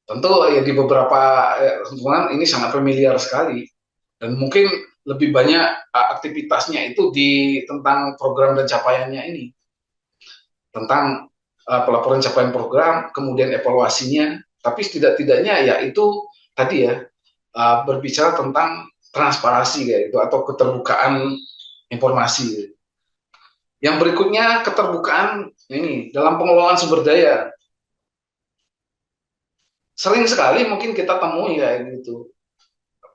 Tentu ya di beberapa lingkungan ini sangat familiar sekali dan mungkin lebih banyak aktivitasnya itu di tentang program dan capaiannya ini, tentang pelaporan capaian program, kemudian evaluasinya. Tapi setidak-tidaknya ya itu tadi ya berbicara tentang transparansi kayak itu atau keterbukaan informasi. Yang berikutnya keterbukaan ini dalam pengelolaan sumber daya. Sering sekali mungkin kita temui ya gitu.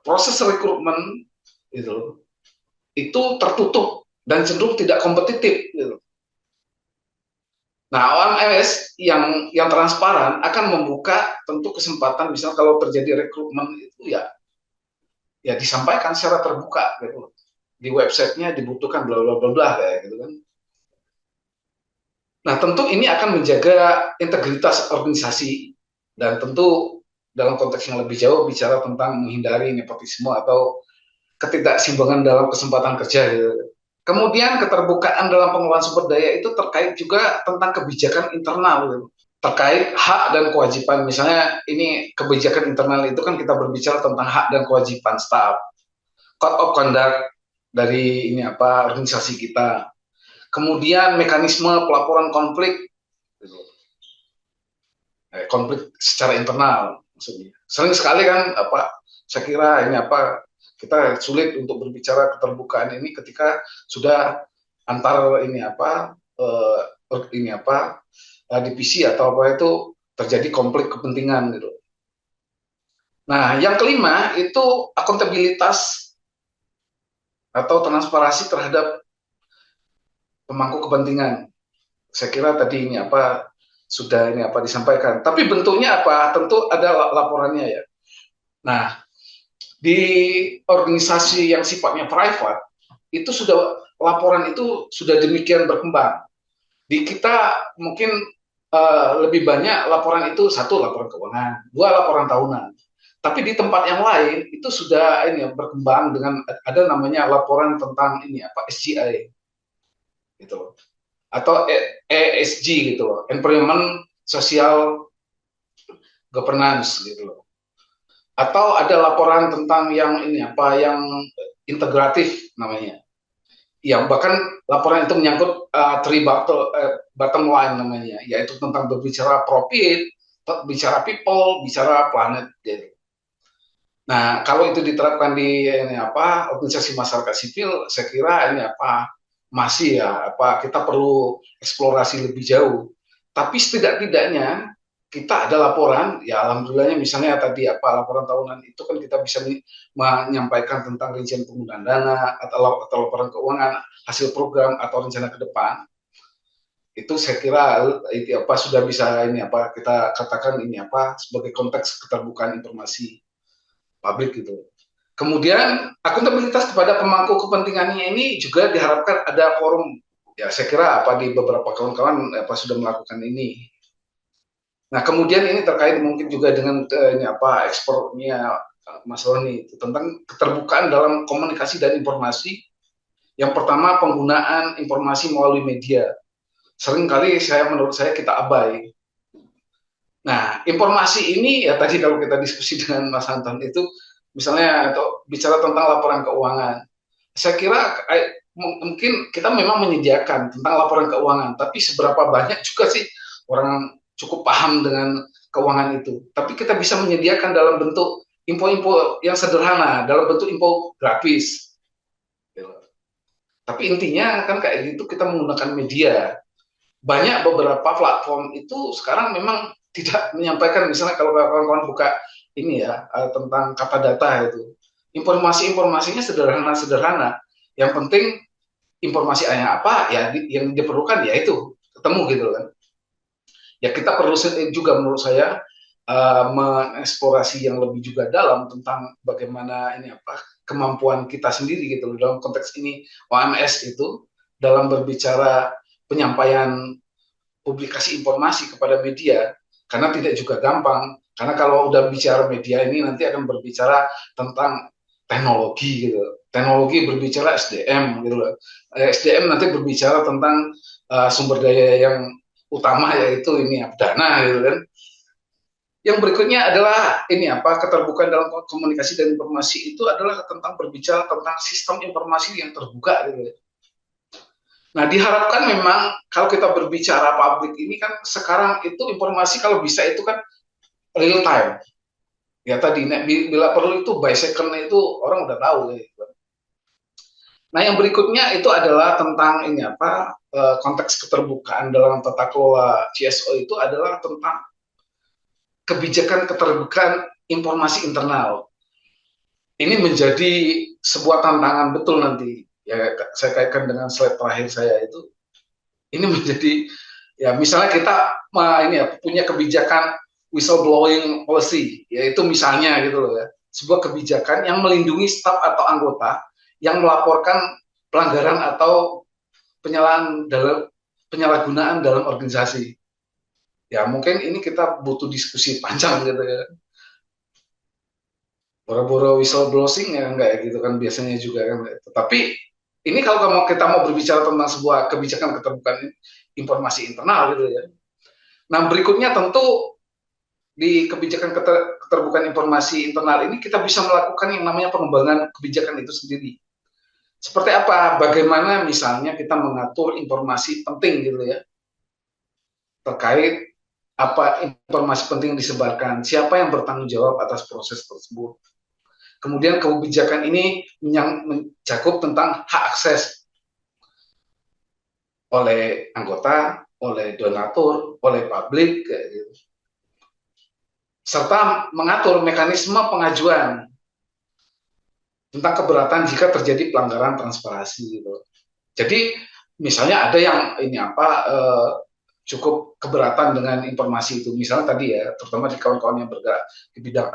Proses rekrutmen itu tertutup dan cenderung tidak kompetitif gitu. Nah, OMS yang transparan akan membuka tentu kesempatan misalnya kalau terjadi rekrutmen itu ya disampaikan secara terbuka gitu. Di websitenya dibutuhkan bla bla bla bla kayak gitu kan. Nah, tentu ini akan menjaga integritas organisasi dan tentu dalam konteks yang lebih jauh bicara tentang menghindari nepotisme atau ketidakseimbangan dalam kesempatan kerja gitu. Kemudian keterbukaan dalam pengelolaan sumber daya itu terkait juga tentang kebijakan internal gitu. Terkait hak dan kewajiban. Misalnya ini kebijakan internal itu kan kita berbicara tentang hak dan kewajiban staf. Code of conduct dari ini apa organisasi kita. Kemudian mekanisme pelaporan konflik gitu. Konflik secara internal maksudnya. Sering sekali kan apa saya kira ini apa kita sulit untuk berbicara keterbukaan ini ketika sudah antar ini apa divisi atau apa itu terjadi konflik kepentingan gitu. Nah, yang kelima itu akuntabilitas atau transparansi terhadap pemangku kepentingan. Saya kira tadi ini apa sudah ini apa disampaikan. Tapi bentuknya apa? Tentu ada laporannya ya. Nah, di organisasi yang sifatnya private itu sudah laporan itu sudah demikian berkembang. Di kita mungkin lebih banyak laporan itu satu laporan keuangan, dua laporan tahunan. Tapi di tempat yang lain itu sudah ini berkembang dengan ada namanya laporan tentang ini apa SGI gitu atau ESG gitu loh, Environment Social Governance gitu loh. Atau ada laporan tentang yang ini apa yang integratif namanya. Ya bahkan laporan itu menyangkut bottom line namanya, yaitu tentang berbicara profit, bicara people, bicara planet gitu. Nah, kalau itu diterapkan di ini apa organisasi masyarakat sipil, saya kira ini apa masih ya apa kita perlu eksplorasi lebih jauh. Tapi setidak-tidaknya kita ada laporan, ya alhamdulillahnya misalnya tadi laporan tahunan itu kan kita bisa menyampaikan tentang rincian penggunaan dana atau laporan keuangan, hasil program atau rencana ke depan. Itu saya kira itu sudah bisa kita katakan sebagai konteks keterbukaan informasi publik gitu. Kemudian akuntabilitas kepada pemangku kepentingannya ini juga diharapkan ada forum. Ya saya kira di beberapa kawan-kawan sudah melakukan ini. Nah, kemudian ini terkait mungkin juga dengan ekspornya Mas Roni tentang keterbukaan dalam komunikasi dan informasi. Yang pertama, penggunaan informasi melalui media. Seringkali menurut saya kita abai. Nah, informasi ini ya tadi kalau kita diskusi dengan Mas Anton itu misalnya atau bicara tentang laporan keuangan. Saya kira mungkin kita memang menyediakan tentang laporan keuangan, tapi seberapa banyak juga sih orang cukup paham dengan keuangan itu. Tapi kita bisa menyediakan dalam bentuk info-info yang sederhana, dalam bentuk infografis. Tapi intinya kan kayak gitu kita menggunakan media. Banyak beberapa platform itu sekarang memang tidak menyampaikan, misalnya kalau kawan-kawan buka ini tentang kata data itu. Informasi-informasinya sederhana-sederhana. Yang penting informasinya apa ya yang diperlukan ya itu ketemu gitu kan. Ya kita perlu juga menurut saya mengeksplorasi yang lebih juga dalam tentang bagaimana kemampuan kita sendiri gitu dalam konteks ini OMS itu dalam berbicara penyampaian publikasi informasi kepada media, karena tidak juga gampang, karena kalau udah bicara media ini nanti akan berbicara tentang teknologi gitu, teknologi berbicara SDM gitu loh, SDM nanti berbicara tentang sumber daya yang utama yaitu dana gitu kan. Yang berikutnya adalah keterbukaan dalam komunikasi dan informasi itu adalah tentang berbicara tentang sistem informasi yang terbuka gitu. Nah, diharapkan memang kalau kita berbicara publik ini kan sekarang itu informasi kalau bisa itu kan real time. Ya tadi bila perlu itu by second itu orang udah tahu gitu. Nah, yang berikutnya itu adalah tentang konteks keterbukaan dalam tata kelola CSO itu adalah tentang kebijakan keterbukaan informasi internal. Ini menjadi sebuah tantangan betul nanti. Ya, saya kaitkan dengan slide terakhir saya itu. Ini menjadi ya misalnya kita punya kebijakan whistleblowing policy, yaitu misalnya gitu loh ya, sebuah kebijakan yang melindungi staf atau anggota yang melaporkan pelanggaran atau penyalahgunaan dalam organisasi. Ya mungkin ini kita butuh diskusi panjang gitu ya. Boro-boro whistleblowing ya enggak gitu kan biasanya juga kan. Tapi ini kalau kita mau berbicara tentang sebuah kebijakan keterbukaan informasi internal gitu ya. Nah berikutnya tentu di kebijakan keterbukaan informasi internal ini kita bisa melakukan yang namanya pengembangan kebijakan itu sendiri. Seperti apa? Bagaimana misalnya kita mengatur informasi penting gitu ya, terkait apa informasi penting yang disebarkan, siapa yang bertanggung jawab atas proses tersebut. Kemudian kebijakan ini mencakup tentang hak akses oleh anggota, oleh donatur, oleh publik, gitu. Serta mengatur mekanisme pengajuan tentang keberatan jika terjadi pelanggaran transparansi gitu. Jadi misalnya ada yang cukup keberatan dengan informasi itu, misalnya tadi ya, terutama di kawan-kawan yang bergerak di bidang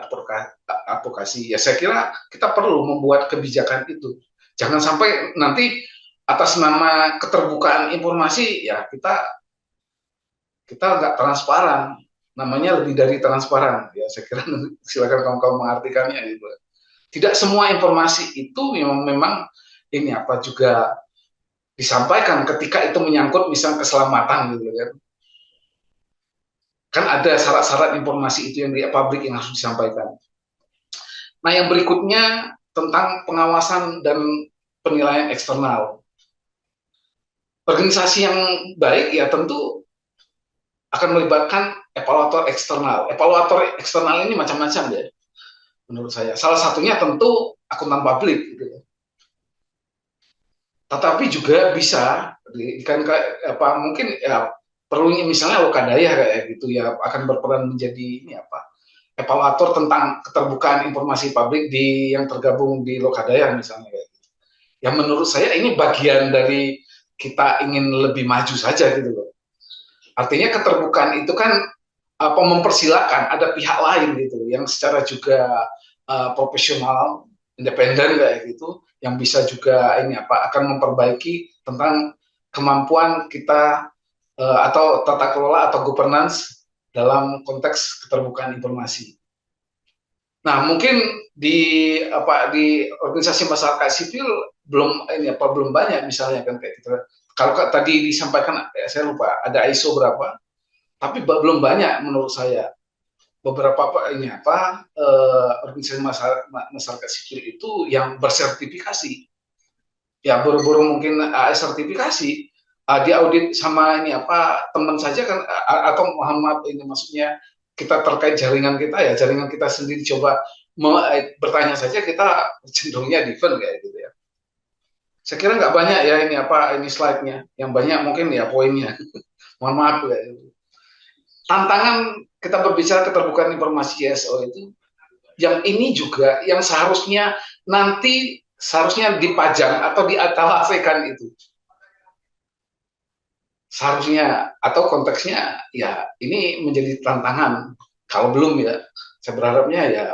advokasi, ya saya kira kita perlu membuat kebijakan itu. Jangan sampai nanti atas nama keterbukaan informasi ya kita nggak transparan, namanya lebih dari transparan. Ya saya kira silakan kawan-kawan mengartikannya gitu. Tidak semua informasi itu memang juga disampaikan ketika itu menyangkut misalnya keselamatan gitu kan. Kan ada syarat-syarat informasi itu yang di publik yang harus disampaikan. Nah, yang berikutnya tentang pengawasan dan penilaian eksternal. Organisasi yang baik ya tentu akan melibatkan evaluator eksternal. Evaluator eksternal ini macam-macam ya. Menurut saya, salah satunya tentu akuntan publik gitu ya. Tetapi juga bisa kan mungkin ya perlunya misalnya Lokadaya kayak gitu ya akan berperan menjadi ini apa evaluator tentang keterbukaan informasi publik di yang tergabung di Lokadaya misalnya kayak gitu. Yang menurut saya ini bagian dari kita ingin lebih maju saja gitu loh. Artinya keterbukaan itu kan apa mempersilahkan ada pihak lain gitu yang secara juga profesional, independen kayak gitu, yang bisa juga ini apa akan memperbaiki tentang kemampuan kita atau tata kelola atau governance dalam konteks keterbukaan informasi. Nah, mungkin di organisasi masyarakat sipil belum ini apa belum banyak misalnya kan kayak gitu. Kalau tadi disampaikan saya lupa ada ISO berapa, tapi belum banyak menurut saya. Beberapa organisasi masyarakat sipil itu yang bersertifikasi. Ya baru-baru mungkin sertifikasi diaudit sama ini apa teman saja kan atau mohon maaf ini maksudnya kita terkait jaringan kita sendiri coba bertanya saja kita cenderungnya different kayak gitu ya. Saya kira nggak banyak ya ini slide-nya, yang banyak mungkin ya poinnya. Mohon maaf ya. Tantangan kita berbicara keterbukaan informasi ISO itu, yang ini juga yang seharusnya dipajang atau diatalasekan itu. Seharusnya atau konteksnya ya ini menjadi tantangan. Kalau belum ya, saya berharapnya ya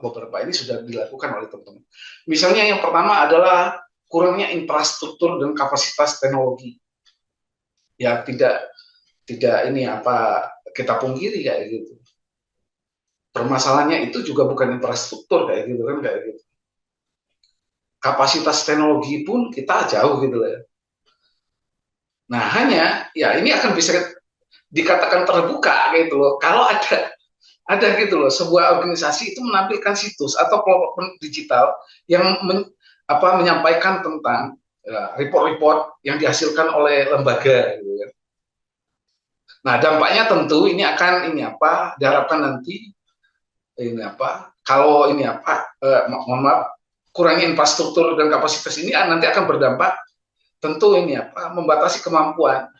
beberapa ini sudah dilakukan oleh teman-teman. Misalnya yang pertama adalah kurangnya infrastruktur dan kapasitas teknologi. Ya tidak ini apa kita pungkiri kayak gitu. Permasalahannya itu juga bukan infrastruktur kayak gitu kan kayak gitu. Kapasitas teknologi pun kita jauh gitu ya. Nah, hanya ya ini akan bisa dikatakan terbuka gitu loh. Kalau ada gitu loh sebuah organisasi itu menampilkan situs atau platform digital yang menyampaikan tentang report-report yang dihasilkan oleh lembaga gitu kan. Nah, dampaknya tentu ini akan diharapkan nanti kalau mohon maaf kurangnya infrastruktur dan kapasitas ini nanti akan berdampak tentu membatasi kemampuan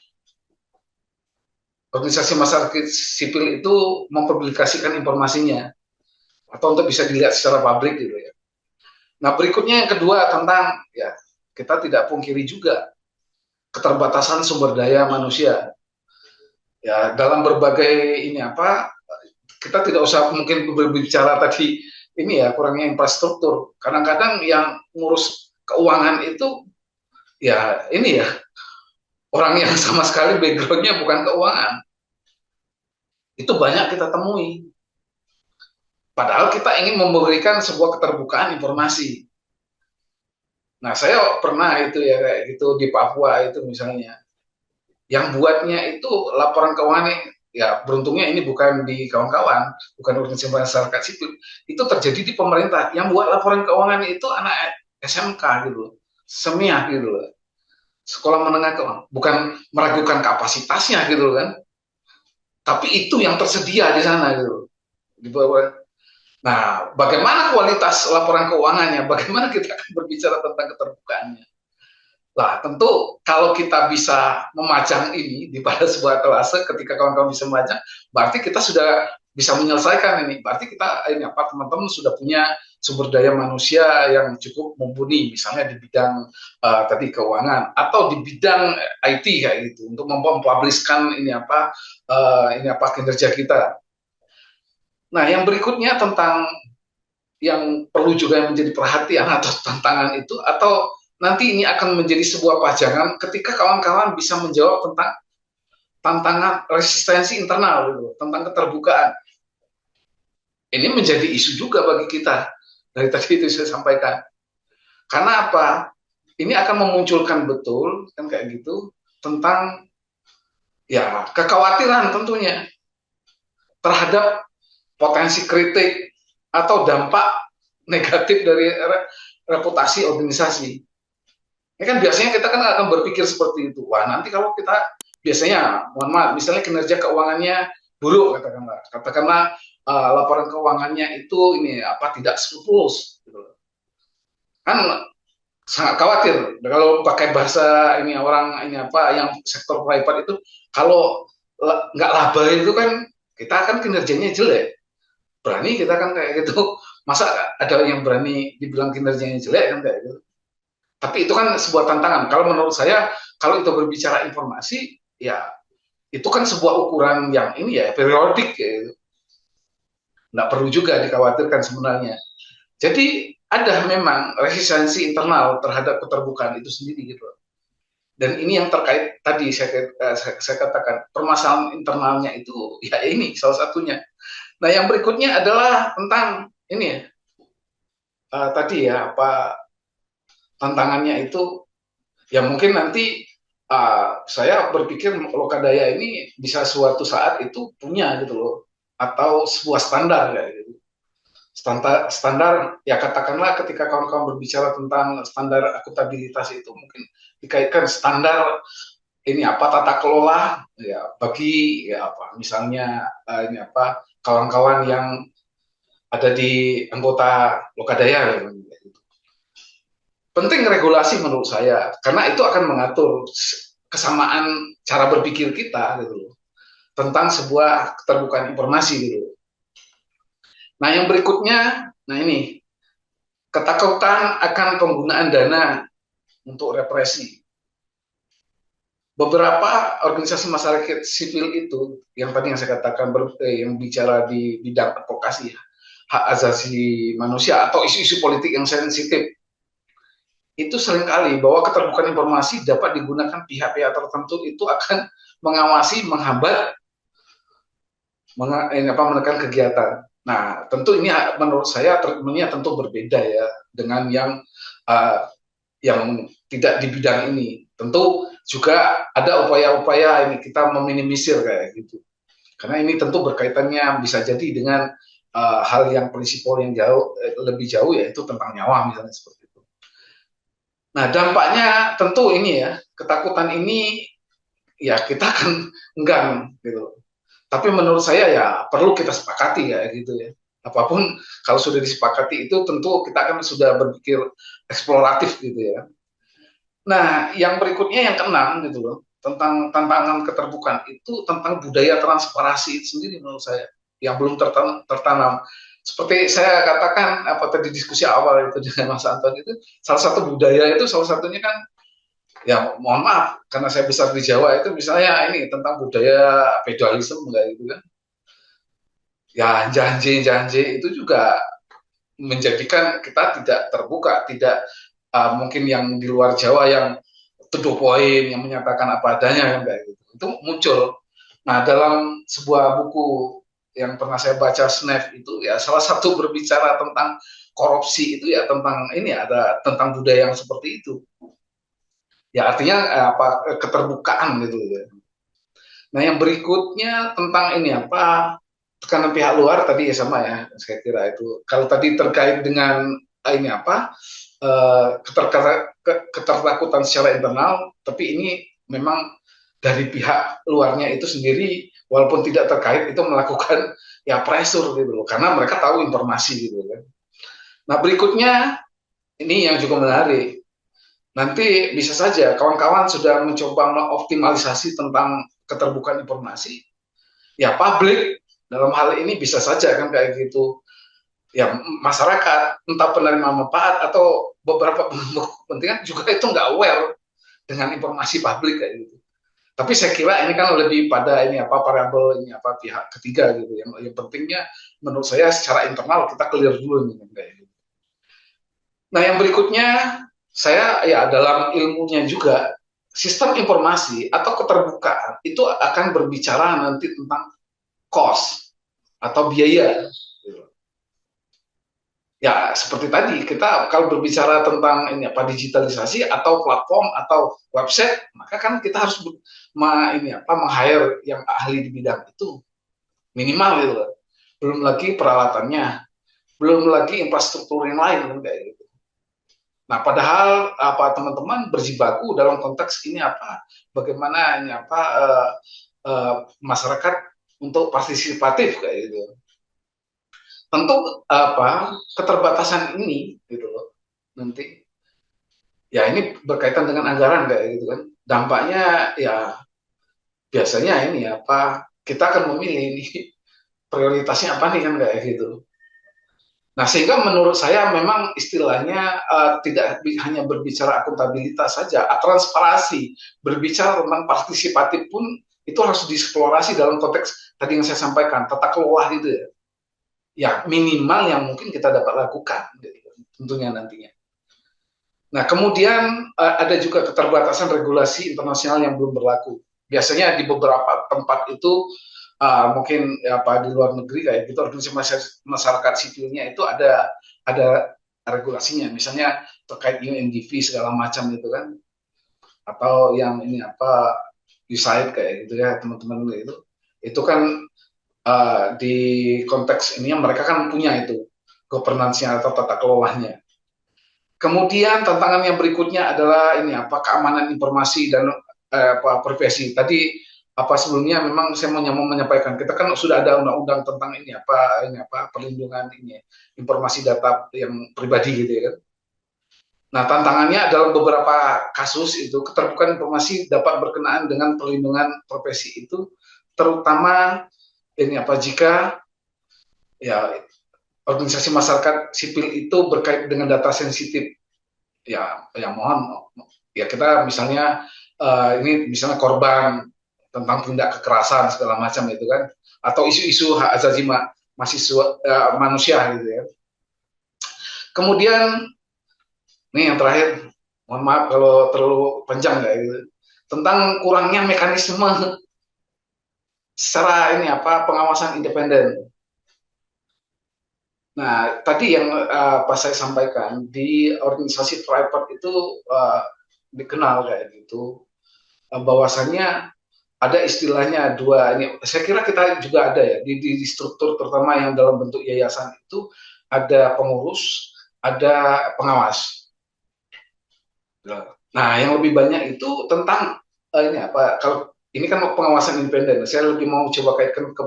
organisasi masyarakat sipil itu mempublikasikan informasinya atau untuk bisa dilihat secara publik gitu ya. Nah, berikutnya yang kedua tentang ya kita tidak pungkiri juga keterbatasan sumber daya manusia. Ya, dalam berbagai kita tidak usah mungkin berbicara tadi ini ya kurangnya infrastruktur. Kadang-kadang yang ngurus keuangan itu ya ini ya orang yang sama sekali backgroundnya bukan keuangan. Itu banyak kita temui. Padahal kita ingin memberikan sebuah keterbukaan informasi. Nah, saya pernah itu ya kayak gitu di Papua itu misalnya. Yang buatnya itu laporan keuangan ya beruntungnya ini bukan di kawan-kawan, bukan organisasi masyarakat sipil. Itu terjadi di pemerintah. Yang buat laporan keuangan itu anak SMK gitu, semiah gitu loh. Sekolah menengah keuangan, bukan meragukan kapasitasnya gitu kan. Tapi itu yang tersedia di sana gitu. Di bawah. Nah, bagaimana kualitas laporan keuangannya? Bagaimana kita akan berbicara tentang keterbukaannya? Lah, tentu kalau kita bisa memajang ini di pada sebuah kelas, ketika kawan-kawan bisa memajang, berarti kita sudah bisa menyelesaikan ini. Berarti kita teman-teman sudah punya sumber daya manusia yang cukup mumpuni, misalnya di bidang tadi keuangan atau di bidang IT kayak gitu untuk mempublishkan kinerja kita. Nah, yang berikutnya tentang yang perlu juga menjadi perhatian atau tantangan itu atau nanti ini akan menjadi sebuah pajangan ketika kawan-kawan bisa menjawab tentang tantangan resistensi internal gitu, tentang keterbukaan. Ini menjadi isu juga bagi kita. Dari tadi itu saya sampaikan. Karena apa? Ini akan memunculkan betul kan kayak gitu tentang ya kekhawatiran tentunya terhadap potensi kritik atau dampak negatif dari reputasi organisasi. Ini kan biasanya kita kan akan berpikir seperti itu. Wah, nanti kalau kita biasanya, mohon maaf, misalnya kinerja keuangannya buruk, katakanlah laporan keuangannya itu tidak skrupulus. Gitu. Kan sangat khawatir kalau pakai bahasa ini orang ini apa yang sektor private itu, kalau nggak laba itu kan kita akan kinerjanya jelek, berani kita kan kayak gitu, masa ada yang berani dibilang kinerjanya jelek kan kayak gitu. Tapi itu kan sebuah tantangan. Kalau menurut saya, kalau itu berbicara informasi, ya itu kan sebuah ukuran yang ini ya periodik ya. Nggak perlu juga dikhawatirkan sebenarnya. Jadi ada memang resistensi internal terhadap keterbukaan itu sendiri gitu. Dan ini yang terkait tadi saya katakan permasalahan internalnya itu ya ini salah satunya. Nah yang berikutnya adalah tentang ini ya tadi ya apa tantangannya itu ya mungkin nanti saya berpikir Lokadaya ini bisa suatu saat itu punya gitu loh atau sebuah standar ya gitu. Standar ya katakanlah ketika kawan-kawan berbicara tentang standar akuntabilitas itu mungkin dikaitkan standar ini apa tata kelola ya bagi ya apa misalnya ini apa kawan-kawan yang ada di anggota Lokadaya gitu. Penting regulasi menurut saya karena itu akan mengatur kesamaan cara berpikir kita gitu loh tentang sebuah keterbukaan informasi gitu. Nah yang berikutnya, nah ini ketakutan akan penggunaan dana untuk represi. Beberapa organisasi masyarakat sipil itu yang tadi yang saya katakan yang bicara di bidang advokasi hak asasi manusia atau isu-isu politik yang sensitif itu seringkali bahwa keterbukaan informasi dapat digunakan pihak-pihak tertentu itu akan mengawasi, menghambat, menekan kegiatan. Nah, tentu ini menurut saya treatmentnya tentu berbeda ya dengan yang tidak di bidang ini. Tentu juga ada upaya-upaya ini kita meminimisir kayak gitu. Karena ini tentu berkaitannya bisa jadi dengan hal yang prinsipal yang jauh lebih jauh yaitu tentang nyawa misalnya seperti itu. Nah, dampaknya tentu ini ya, ketakutan ini ya kita akan enggan gitu. Tapi menurut saya ya perlu kita sepakati kayak gitu ya. Apapun kalau sudah disepakati itu tentu kita akan sudah berpikir eksploratif gitu ya. Nah, yang berikutnya yang keenam gitu loh, tentang tantangan keterbukaan itu tentang budaya transparansi itu sendiri menurut saya yang belum tertanam. Seperti saya katakan apa tadi diskusi awal itu dengan Mas Anton itu salah satu budaya itu salah satunya kan ya mohon maaf karena saya besar di Jawa itu misalnya ini tentang budaya feudalisme kayak gitu kan. Ya janji-janji itu juga menjadikan kita tidak terbuka, tidak mungkin yang di luar Jawa yang to the point yang menyatakan apa adanya kan kayak gitu. Itu muncul. Nah, dalam sebuah buku yang pernah saya baca Snef itu ya salah satu berbicara tentang korupsi itu ya tentang ini ada tentang budaya yang seperti itu. Ya artinya apa keterbukaan gitu ya. Nah, yang berikutnya tentang ini apa tekanan pihak luar tadi ya sama ya saya kira itu. Kalau tadi terkait dengan ini apa ketertakutan secara internal, tapi ini memang dari pihak luarnya itu sendiri walaupun tidak terkait itu melakukan ya pressure gitu loh karena mereka tahu informasi gitu kan. Nah berikutnya ini yang juga menarik. Nanti bisa saja kawan-kawan sudah mencoba mengoptimalisasi tentang keterbukaan informasi. Ya publik dalam hal ini bisa saja kan kayak gitu. Ya masyarakat entah penerima manfaat atau beberapa kepentingan juga itu nggak aware dengan informasi publik kayak gitu. Tapi saya kira ini kan lebih pada ini apa variabel ini apa pihak ketiga gitu. Yang pentingnya menurut saya secara internal kita clear dulu nih kayak gitu. Nah yang berikutnya saya ya dalam ilmunya juga sistem informasi atau keterbukaan itu akan berbicara nanti tentang cost atau biaya. Ya seperti tadi kita kalau berbicara tentang ini apa digitalisasi atau platform atau website maka kan kita harus meng-hire yang ahli di bidang itu minimal gitu loh. Belum lagi peralatannya, belum lagi infrastruktur yang lain kan kayak gitu. Nah padahal apa teman-teman berjibaku dalam konteks ini apa bagaimana ini apa masyarakat untuk partisipatif kayak gitu. Tentu apa keterbatasan ini gitu loh nanti Ya ini berkaitan dengan anggaran kayak gitu kan. Dampaknya ya biasanya ini apa kita akan memilih ini prioritasnya apa nih kan kayak gitu. Nah, sehingga menurut saya memang istilahnya tidak hanya berbicara akuntabilitas saja, transparansi, berbicara tentang partisipatif pun itu harus dieksplorasi dalam konteks tadi yang saya sampaikan, tata kelola gitu ya. Ya, minimal yang mungkin kita dapat lakukan, gitu, tentunya nantinya. Nah, kemudian ada juga keterbatasan regulasi internasional yang belum berlaku. Biasanya di beberapa tempat itu mungkin ya, apa di luar negeri kayak gitu organisasi masyarakat sipilnya itu ada regulasinya, misalnya terkait UNDP segala macam itu kan, atau yang ini apa USAID kayak gitu ya teman-teman itu kan di konteks ini mereka kan punya itu governance-nya atau tata kelolanya. Kemudian tantangan yang berikutnya adalah ini apa keamanan informasi dan apa privasi. Tadi apa sebelumnya memang saya mau menyampaikan kita kan sudah ada undang-undang tentang ini apa perlindungan ini informasi data yang pribadi gitu ya kan. Nah, tantangannya dalam beberapa kasus itu keterbukaan informasi dapat berkenaan dengan perlindungan profesi itu terutama ini apa jika ya organisasi masyarakat sipil itu berkait dengan data sensitif ya mohon ya kita misalnya ini misalnya korban tentang tindak kekerasan segala macam itu kan atau isu-isu hak asasi mahasiswa manusia gitu ya. Kemudian nih yang terakhir, mohon maaf kalau terlalu panjang ya gitu. Tentang kurangnya mekanisme secara ini apa pengawasan independen. Nah, tadi yang pas saya sampaikan di organisasi private itu dikenal kayak gitu bahwasannya ada istilahnya dua ini. Saya kira kita juga ada ya di struktur terutama yang dalam bentuk yayasan itu ada pengurus, ada pengawas. Nah, yang lebih banyak itu tentang ini apa? Kalau ini kan pengawasan independen, saya lebih mau coba kaitkan ke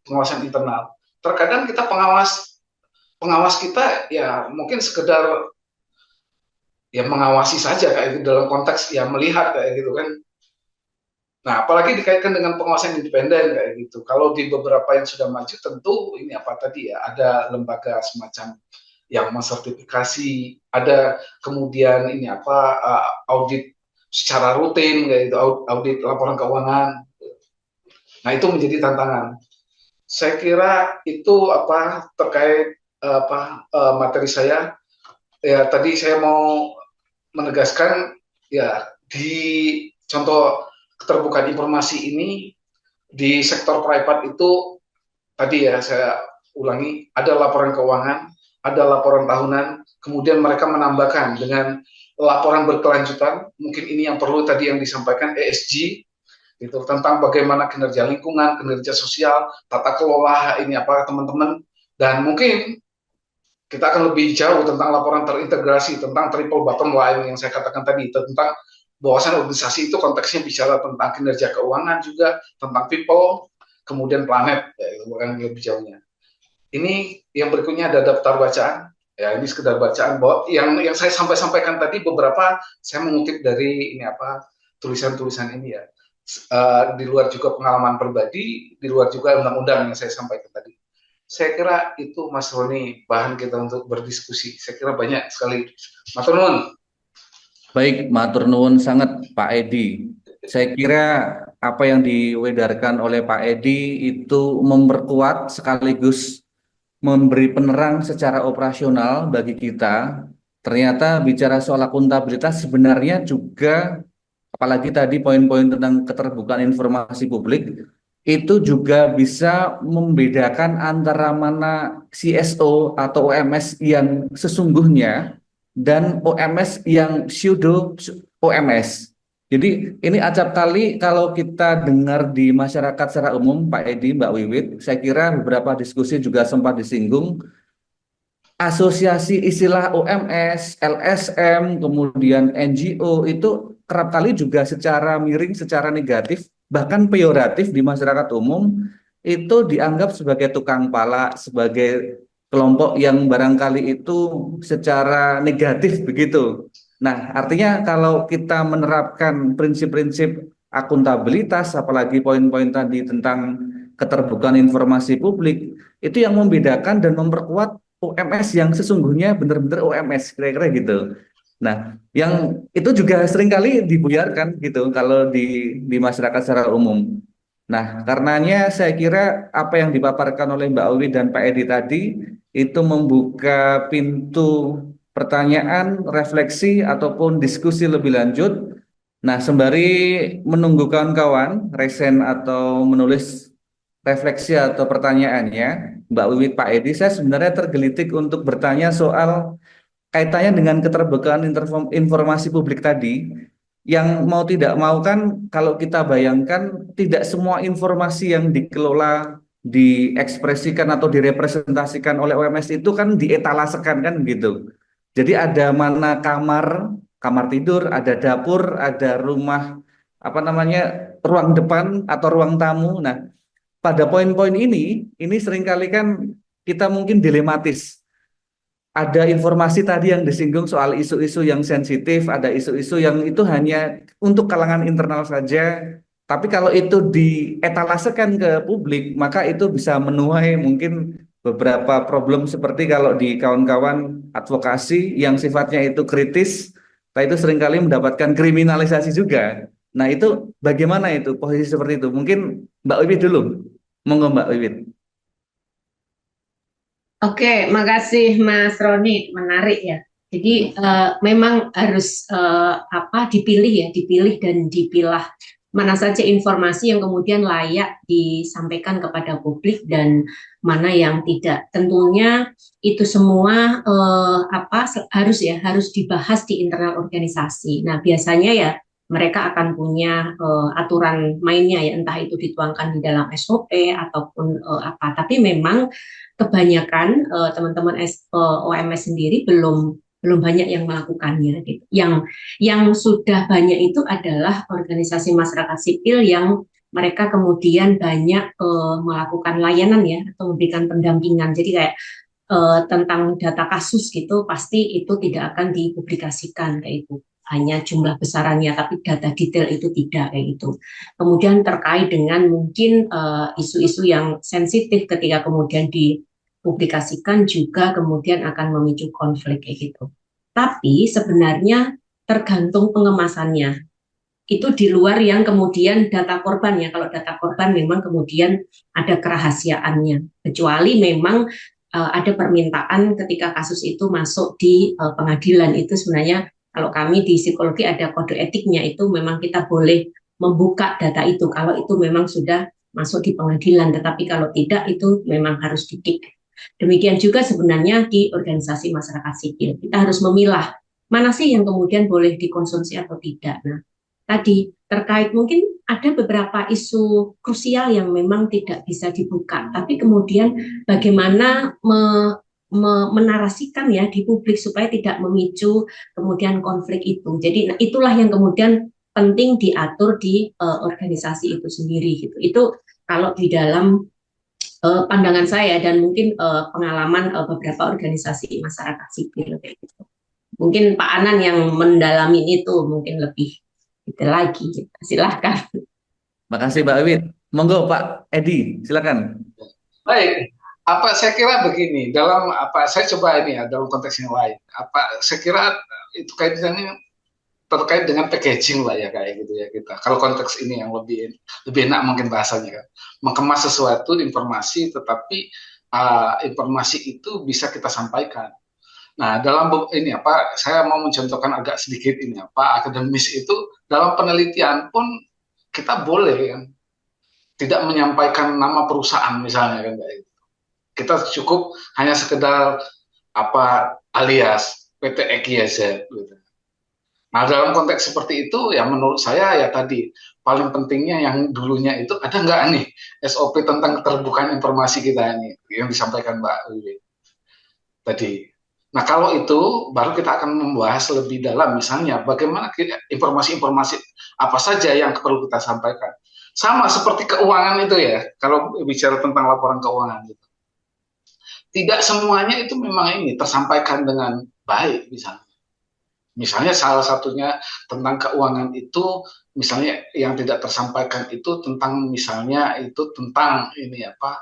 pengawasan internal. Terkadang kita pengawas kita ya mungkin sekedar ya mengawasi saja kayak gitu dalam konteks ya melihat kayak gitu kan. Nah, apalagi dikaitkan dengan pengawasan independen kayak gitu. Kalau di beberapa yang sudah maju tentu ini apa tadi ya ada lembaga semacam yang mensertifikasi, ada kemudian ini apa audit secara rutin kayak gitu, audit laporan keuangan. Nah, itu menjadi tantangan. Saya kira itu apa terkait apa materi saya. Ya, tadi saya mau menegaskan ya di contoh keterbukaan informasi ini di sektor private itu tadi ya saya ulangi ada laporan keuangan, ada laporan tahunan, kemudian mereka menambahkan dengan laporan berkelanjutan, mungkin ini yang perlu tadi yang disampaikan ESG itu tentang bagaimana kinerja lingkungan, kinerja sosial, tata kelola ini apa teman-teman dan mungkin kita akan lebih jauh tentang laporan terintegrasi tentang triple bottom line yang saya katakan tadi tentang bahwasan organisasi itu konteksnya bicara tentang kinerja keuangan juga tentang people kemudian planet ya itu bukan lebih jauhnya. Ini yang berikutnya ada daftar bacaan ya ini sekedar bacaan bahwa yang saya sampaikan tadi beberapa saya mengutip dari ini apa tulisan-tulisan ini ya di luar juga pengalaman pribadi di luar juga undang-undang yang saya sampaikan tadi. Saya kira itu Mas Roni bahan kita untuk berdiskusi. Saya kira banyak sekali. Matur nuwun. Baik, matur nuwun sangat Pak Edi. Saya kira apa yang diwedarkan oleh Pak Edi itu memperkuat sekaligus memberi penerang secara operasional bagi kita. Ternyata bicara soal akuntabilitas sebenarnya juga, apalagi tadi poin-poin tentang keterbukaan informasi publik, itu juga bisa membedakan antara mana CSO atau OMS yang sesungguhnya dan OMS yang pseudo OMS. Jadi ini acap kali kalau kita dengar di masyarakat secara umum, Pak Edi, Mbak Wiwit, saya kira beberapa diskusi juga sempat disinggung, asosiasi istilah OMS, LSM, kemudian NGO itu kerap kali juga secara miring, secara negatif, bahkan peyoratif di masyarakat umum, itu dianggap sebagai tukang pala, sebagai kelompok yang barangkali itu secara negatif begitu. Nah, artinya kalau kita menerapkan prinsip-prinsip akuntabilitas, apalagi poin-poin tadi tentang keterbukaan informasi publik, itu yang membedakan dan memperkuat UMS yang sesungguhnya benar-benar UMS, kira-kira gitu. Nah, yang itu juga seringkali dibuyarkan gitu kalau di masyarakat secara umum. Nah, karenanya saya kira apa yang dipaparkan oleh Mbak Uwi dan Pak Edi tadi itu membuka pintu pertanyaan, refleksi, ataupun diskusi lebih lanjut. Nah, sembari menunggu kawan-kawan resen atau menulis refleksi atau pertanyaannya, Mbak Wiwit, Pak Edi, saya sebenarnya tergelitik untuk bertanya soal kaitannya dengan keterbukaan informasi publik tadi, yang mau tidak mau kan kalau kita bayangkan tidak semua informasi yang dikelola, diekspresikan atau direpresentasikan oleh OMS itu kan dietalasekan kan gitu. Jadi ada mana kamar, kamar tidur, ada dapur, ada rumah apa namanya ruang depan atau ruang tamu. Nah, pada poin-poin ini seringkali kan kita mungkin dilematis, ada informasi tadi yang disinggung soal isu-isu yang sensitif, ada isu-isu yang itu hanya untuk kalangan internal saja. Tapi kalau itu dietalasekan ke publik, maka itu bisa menuai mungkin beberapa problem seperti kalau di kawan-kawan advokasi yang sifatnya itu kritis, nah itu seringkali mendapatkan kriminalisasi juga. Nah itu bagaimana itu posisi seperti itu? Mungkin Mbak Wiwit dulu, monggo Mbak Wiwit. Oke, makasih Mas Roni, menarik ya. Jadi memang harus dipilih ya, dipilih dan dipilah mana saja informasi yang kemudian layak disampaikan kepada publik dan mana yang tidak. Tentunya itu semua harus dibahas di internal organisasi. Nah, biasanya ya mereka akan punya aturan mainnya ya, entah itu dituangkan di dalam SOP ataupun apa. Tapi memang kebanyakan teman-teman OMS sendiri belum banyak yang melakukannya gitu. Yang sudah banyak itu adalah organisasi masyarakat sipil yang mereka kemudian banyak melakukan layanan ya atau memberikan pendampingan. Jadi kayak tentang data kasus gitu pasti itu tidak akan dipublikasikan kayak itu. Hanya jumlah besarannya, tapi data detail itu tidak kayak gitu. Kemudian terkait dengan mungkin isu-isu yang sensitif ketika kemudian dipublikasikan juga kemudian akan memicu konflik kayak gitu. Tapi sebenarnya tergantung pengemasannya. Itu di luar yang kemudian data korban ya. Kalau data korban memang kemudian ada kerahasiaannya. Kecuali memang ada permintaan ketika kasus itu masuk di pengadilan, itu sebenarnya kalau kami di psikologi ada kode etiknya, itu memang kita boleh membuka data itu kalau itu memang sudah masuk di pengadilan, tetapi kalau tidak itu memang harus di-kick. Demikian juga sebenarnya di organisasi masyarakat sipil, kita harus memilah mana sih yang kemudian boleh dikonsumsi atau tidak. Nah, tadi terkait mungkin ada beberapa isu krusial yang memang tidak bisa dibuka, tapi kemudian bagaimana menarasikan ya di publik supaya tidak memicu kemudian konflik itu. Jadi itulah yang kemudian penting diatur di organisasi itu sendiri gitu. Itu kalau di dalam pandangan saya dan mungkin pengalaman beberapa organisasi masyarakat sipil kayak gitu. Mungkin Pak Anan yang mendalami itu mungkin lebih detail lagi. Gitu. Silahkan. Makasih Mbak Wiwit. Monggo Pak Edi, silakan. Baik, apa saya kira begini, dalam apa saya coba ini ya dalam konteks yang lain. Apa saya kira itu kaitannya terkait dengan packaging lah ya kayak gitu ya kita. Kalau konteks ini yang lebih enak mungkin bahasanya kan. Mengemas sesuatu informasi tetapi informasi itu bisa kita sampaikan. Nah, dalam ini apa saya mau mencontohkan agak sedikit ini apa akademis itu dalam penelitian pun kita boleh kan tidak menyampaikan nama perusahaan misalnya kan kayak gitu. Kita cukup hanya sekedar apa alias PT XYZ gitu. Nah, dalam konteks seperti itu ya menurut saya ya tadi paling pentingnya yang dulunya itu ada nggak nih SOP tentang keterbukaan informasi kita ini yang disampaikan Mbak Wiwi tadi. Nah, kalau itu baru kita akan membahas lebih dalam misalnya bagaimana informasi-informasi apa saja yang perlu kita sampaikan. Sama seperti keuangan itu ya, kalau bicara tentang laporan keuangan itu. Tidak semuanya itu memang ini tersampaikan dengan baik misalnya. Misalnya salah satunya tentang keuangan itu, misalnya yang tidak tersampaikan itu tentang misalnya itu tentang ini apa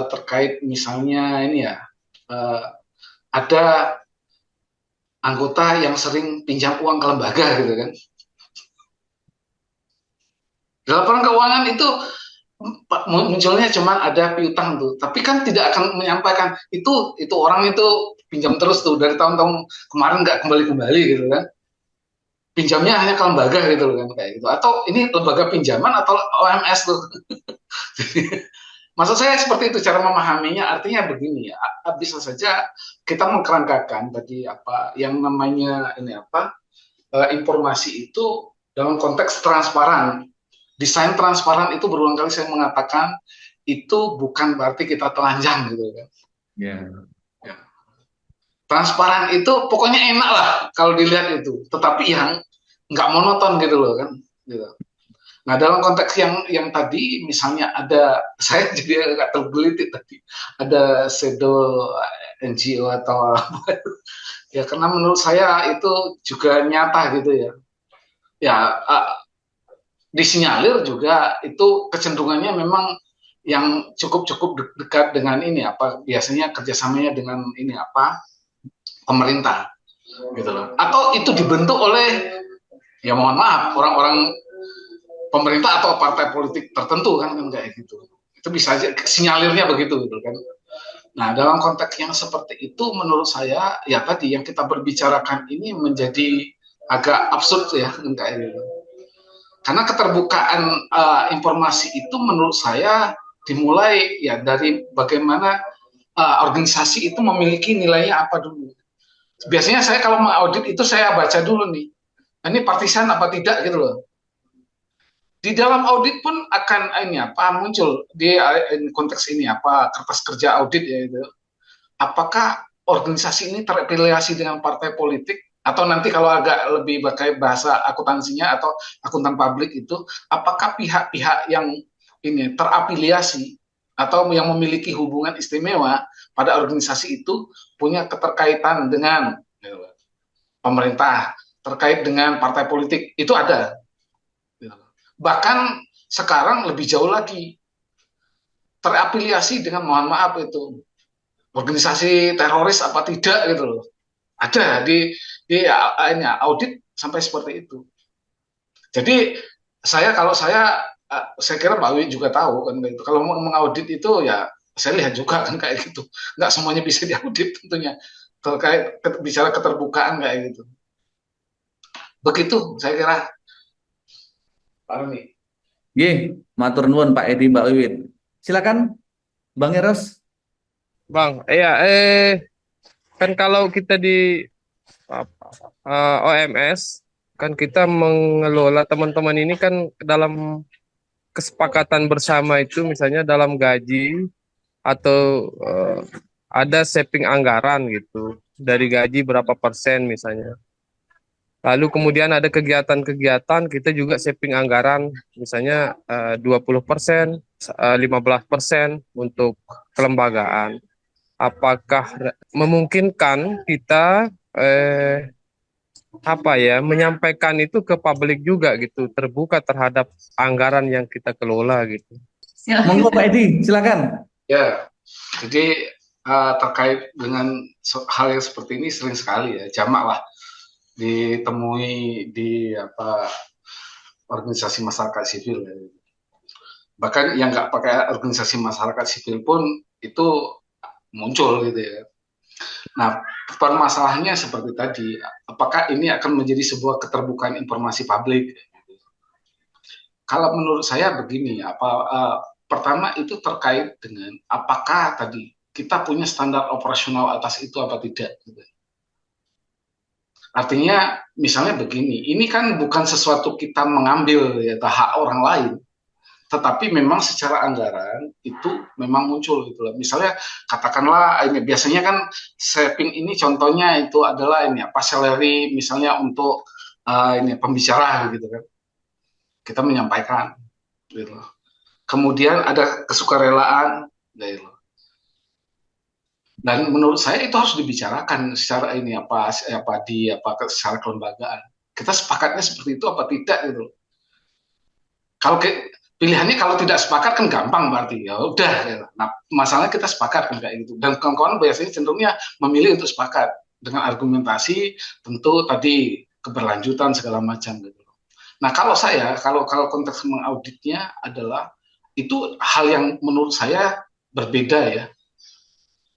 terkait misalnya ini ya eh, ada anggota yang sering pinjam uang ke lembaga gitu kan. Di laporan keuangan itu munculnya cuma ada piutang tuh, tapi kan tidak akan menyampaikan itu orang itu pinjam terus tuh dari tahun-tahun kemarin nggak kembali-kembali gitu kan. Pinjamnya hanya ke lembaga gitu loh kan kayak gitu. Atau ini lembaga pinjaman atau OMS tuh. Maksud saya seperti itu cara memahaminya. Artinya begini ya, bisa saja kita mengkerangkakan tadi apa yang namanya ini apa informasi itu dalam konteks transparan. Desain transparan itu berulang kali saya mengatakan itu bukan berarti kita telanjang gitu kan. Ya. Ya. Transparan itu pokoknya enak lah kalau dilihat itu, tetapi yang nggak monoton gitu loh kan. Gitu. Nah dalam konteks yang tadi misalnya ada saya jadi agak tergelitik tadi ada shadow NGO atau apa ya karena menurut saya itu juga nyata gitu ya. Ya disinyalir juga itu kecenderungannya memang yang cukup dekat dengan ini apa biasanya kerjasamanya dengan ini apa pemerintah gitu loh atau itu dibentuk oleh ya mohon maaf orang-orang pemerintah atau partai politik tertentu kan kayak gitu itu bisa aja sinyalirnya begitu gitu kan. Nah dalam konteks yang seperti itu menurut saya ya tadi yang kita berbicarakan ini menjadi agak absurd ya kayak gitu. Karena keterbukaan informasi itu menurut saya dimulai ya dari bagaimana organisasi itu memiliki nilainya apa dulu. Biasanya saya kalau mengaudit itu saya baca dulu nih, ini partisan apa tidak gitu loh. Di dalam audit pun akan ini apa muncul di konteks ini apa kertas kerja audit ya itu. Apakah organisasi ini terafiliasi dengan partai politik atau nanti kalau agak lebih pakai bahasa akuntansinya atau akuntan publik itu apakah pihak-pihak yang ini terafiliasi atau yang memiliki hubungan istimewa pada organisasi itu punya keterkaitan dengan pemerintah terkait dengan partai politik itu ada. Bahkan sekarang lebih jauh lagi terafiliasi dengan mohon maaf itu organisasi teroris apa tidak gitu loh. Ada di ini, audit sampai seperti itu. Jadi saya kira Pak Wi juga tahu kan gitu. Kalau mau mengaudit itu ya saya lihat juga kan kayak gitu. Nggak semuanya bisa diaudit tentunya terkait bicara keterbukaan kayak gitu. Begitu saya kira Pak Roni. Nggih, matur nuwun Pak Edi Mbak Wiwit. Silakan Bang Eros. Bang, iya, kan kalau kita di OMS, kan kita mengelola teman-teman ini kan dalam kesepakatan bersama itu, misalnya dalam gaji atau ada saving anggaran gitu, dari gaji berapa persen misalnya. Lalu kemudian ada kegiatan-kegiatan, kita juga saving anggaran, misalnya 20%, 15% untuk kelembagaan. Apakah memungkinkan kita menyampaikan itu ke publik juga gitu, terbuka terhadap anggaran yang kita kelola gitu. Monggo Pak Edi, silakan. Ya, jadi terkait dengan hal yang seperti ini sering sekali ya, jamak lah ditemui di apa organisasi masyarakat sipil. Ya. Bahkan yang nggak pakai organisasi masyarakat sipil pun itu muncul gitu ya. Nah, permasalahannya seperti tadi, apakah ini akan menjadi sebuah keterbukaan informasi publik? Kalau menurut saya begini, pertama itu terkait dengan apakah tadi kita punya standar operasional atas itu apa tidak. Gitu. Artinya misalnya begini, ini kan bukan sesuatu kita mengambil ya hak orang lain, tetapi memang secara anggaran itu memang muncul gitu loh. Misalnya katakanlah ini biasanya kan saving ini contohnya itu adalah ini apa salary misalnya untuk ini pembicara gitu kan. Kita menyampaikan gitu loh. Kemudian ada kesukarelaan gitu loh. Dan menurut saya itu harus dibicarakan secara ini secara kelembagaan. Kita sepakatnya seperti itu apa tidak gitu. Kalau pilihannya kalau tidak sepakat kan gampang berarti ya udah. Gitu. Nah masalahnya kita sepakat kan kayak gitu. Dan kawan-kawan biasanya cenderungnya memilih untuk sepakat dengan argumentasi tentu tadi keberlanjutan segala macam gitu. Nah kalau konteks mengauditnya adalah itu hal yang menurut saya berbeda ya.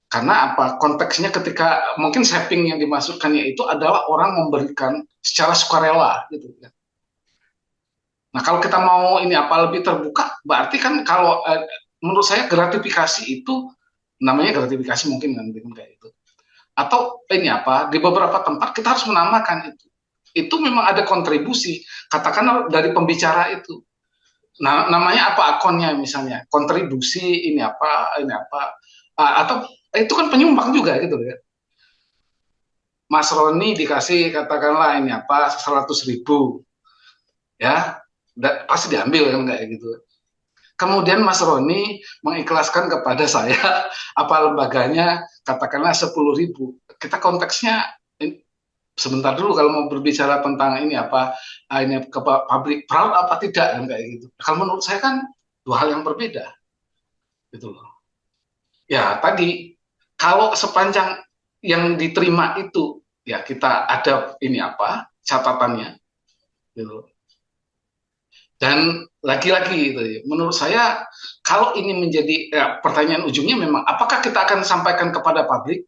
Karena apa? Konteksnya ketika mungkin shaping yang dimasukkannya itu adalah orang memberikan secara sukarela gitu. Nah kalau kita mau ini lebih terbuka, berarti kan kalau menurut saya gratifikasi itu namanya gratifikasi mungkin kayak itu. Atau ini di beberapa tempat kita harus menamakan itu. Itu memang ada kontribusi, katakanlah dari pembicara itu. Nah namanya apa akunnya misalnya, kontribusi atau itu kan penyumbang juga gitu ya. Mas Roni dikasih katakanlah 100.000 ya, pasti diambil kan kayak gitu. Kemudian Mas Roni mengikhlaskan kepada saya lembaganya katakanlah 10.000. Kita konteksnya sebentar dulu kalau mau berbicara tentang ke public proud apa tidak kan kayak gitu. Kalau menurut saya kan dua hal yang berbeda gitu loh. Ya tadi kalau sepanjang yang diterima itu ya kita ada catatannya gitu. Dan lagi-lagi gitu, menurut saya kalau ini menjadi pertanyaan ujungnya memang apakah kita akan sampaikan kepada publik.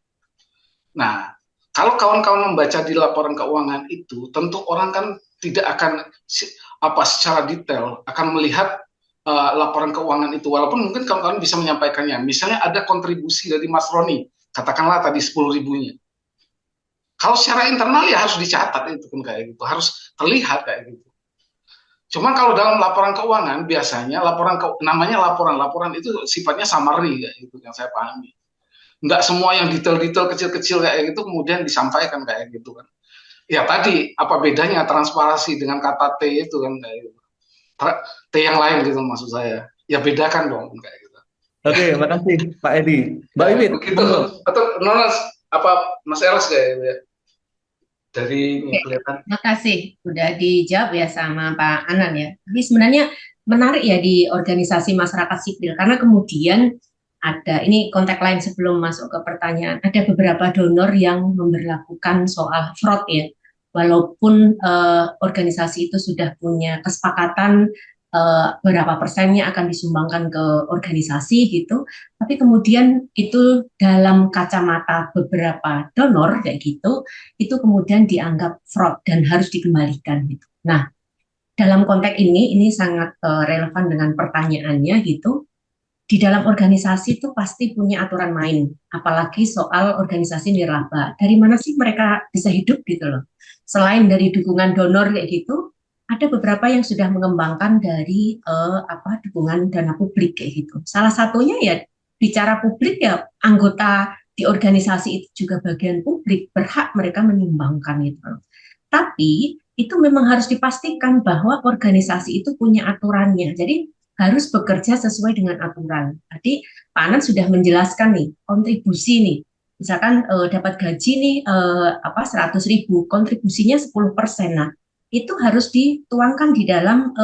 Nah kalau kawan-kawan membaca di laporan keuangan itu tentu orang kan tidak akan secara detail akan melihat laporan keuangan itu, walaupun mungkin kawan-kawan bisa menyampaikannya. Misalnya ada kontribusi dari Mas Roni, katakanlah tadi 10.000-nya. Kalau secara internal ya harus dicatat itu kan kayak gitu, harus terlihat kayak gitu. Cuman kalau dalam laporan keuangan biasanya namanya laporan itu sifatnya summary kayak gitu yang saya pahami. Nggak semua yang detail-detail kecil-kecil kayak gitu kemudian disampaikan kayak gitu kan. Ya tadi apa bedanya transparansi dengan kata T itu kan kayak gitu. T yang lain gitu maksud saya. Ya bedakan dong kayak gitu. Oke, makasih Pak Edi. Mbak Iwit, begitu. Atau Nonas Mas Eras kayak gitu ya. Dari ini kelihatan. Terima kasih sudah dijawab ya sama Pak Anan ya. Jadi sebenarnya menarik ya di organisasi masyarakat sipil karena kemudian ada ini konteks lain sebelum masuk ke pertanyaan. Ada beberapa donor yang memberlakukan soal fraud ya. Walaupun organisasi itu sudah punya kesepakatan berapa persennya akan disumbangkan ke organisasi gitu, tapi kemudian itu dalam kacamata beberapa donor kayak gitu, itu kemudian dianggap fraud dan harus dikembalikan gitu. Nah, dalam konteks ini sangat relevan dengan pertanyaannya gitu. Di dalam organisasi itu pasti punya aturan main, apalagi soal organisasi nirlaba. Dari mana sih mereka bisa hidup gitu loh? Selain dari dukungan donor kayak gitu, ada beberapa yang sudah mengembangkan dari dukungan dana publik kayak gitu. Salah satunya ya bicara publik ya anggota di organisasi itu juga bagian publik, berhak mereka menyumbangkan itu. Tapi itu memang harus dipastikan bahwa organisasi itu punya aturannya. Jadi harus bekerja sesuai dengan aturan. Tadi Pak Anan sudah menjelaskan nih kontribusi nih. Misalkan dapat gaji nih 100.000, kontribusinya 10%. Nah, itu harus dituangkan di dalam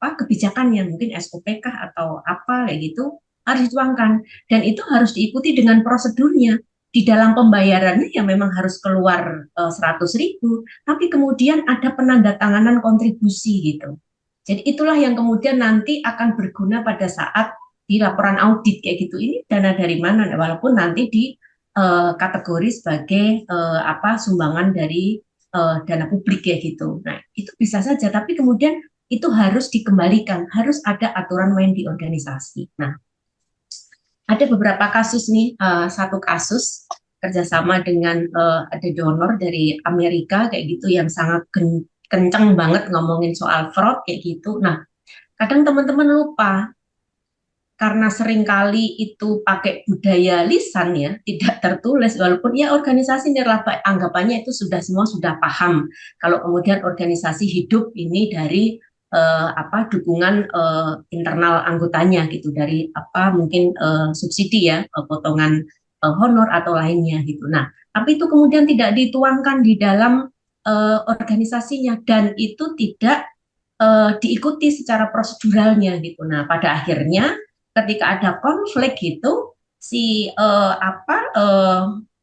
kebijakan yang mungkin SOP kah atau apa kayak gitu harus dituangkan dan itu harus diikuti dengan prosedurnya. Di dalam pembayarannya ya memang harus keluar 100.000, tapi kemudian ada penandatanganan kontribusi gitu. Jadi itulah yang kemudian nanti akan berguna pada saat di laporan audit kayak gitu. Ini dana dari mana? Walaupun nanti di kategori sebagai sumbangan dari dana publik kayak gitu. Nah itu bisa saja, tapi kemudian itu harus dikembalikan, harus ada aturan main di organisasi. Nah ada beberapa kasus nih, satu kasus kerjasama dengan ada donor dari Amerika kayak gitu yang sangat kenceng banget ngomongin soal fraud kayak gitu. Nah, kadang teman-teman lupa karena seringkali itu pakai budaya lisan ya, tidak tertulis walaupun ya organisasi nirlaba anggapannya itu semua sudah paham. Kalau kemudian organisasi hidup ini dari dukungan internal anggotanya gitu dari mungkin subsidi ya, potongan honor atau lainnya gitu. Nah, tapi itu kemudian tidak dituangkan di dalam organisasinya dan itu tidak diikuti secara proseduralnya gitu. Nah, pada akhirnya ketika ada konflik gitu, si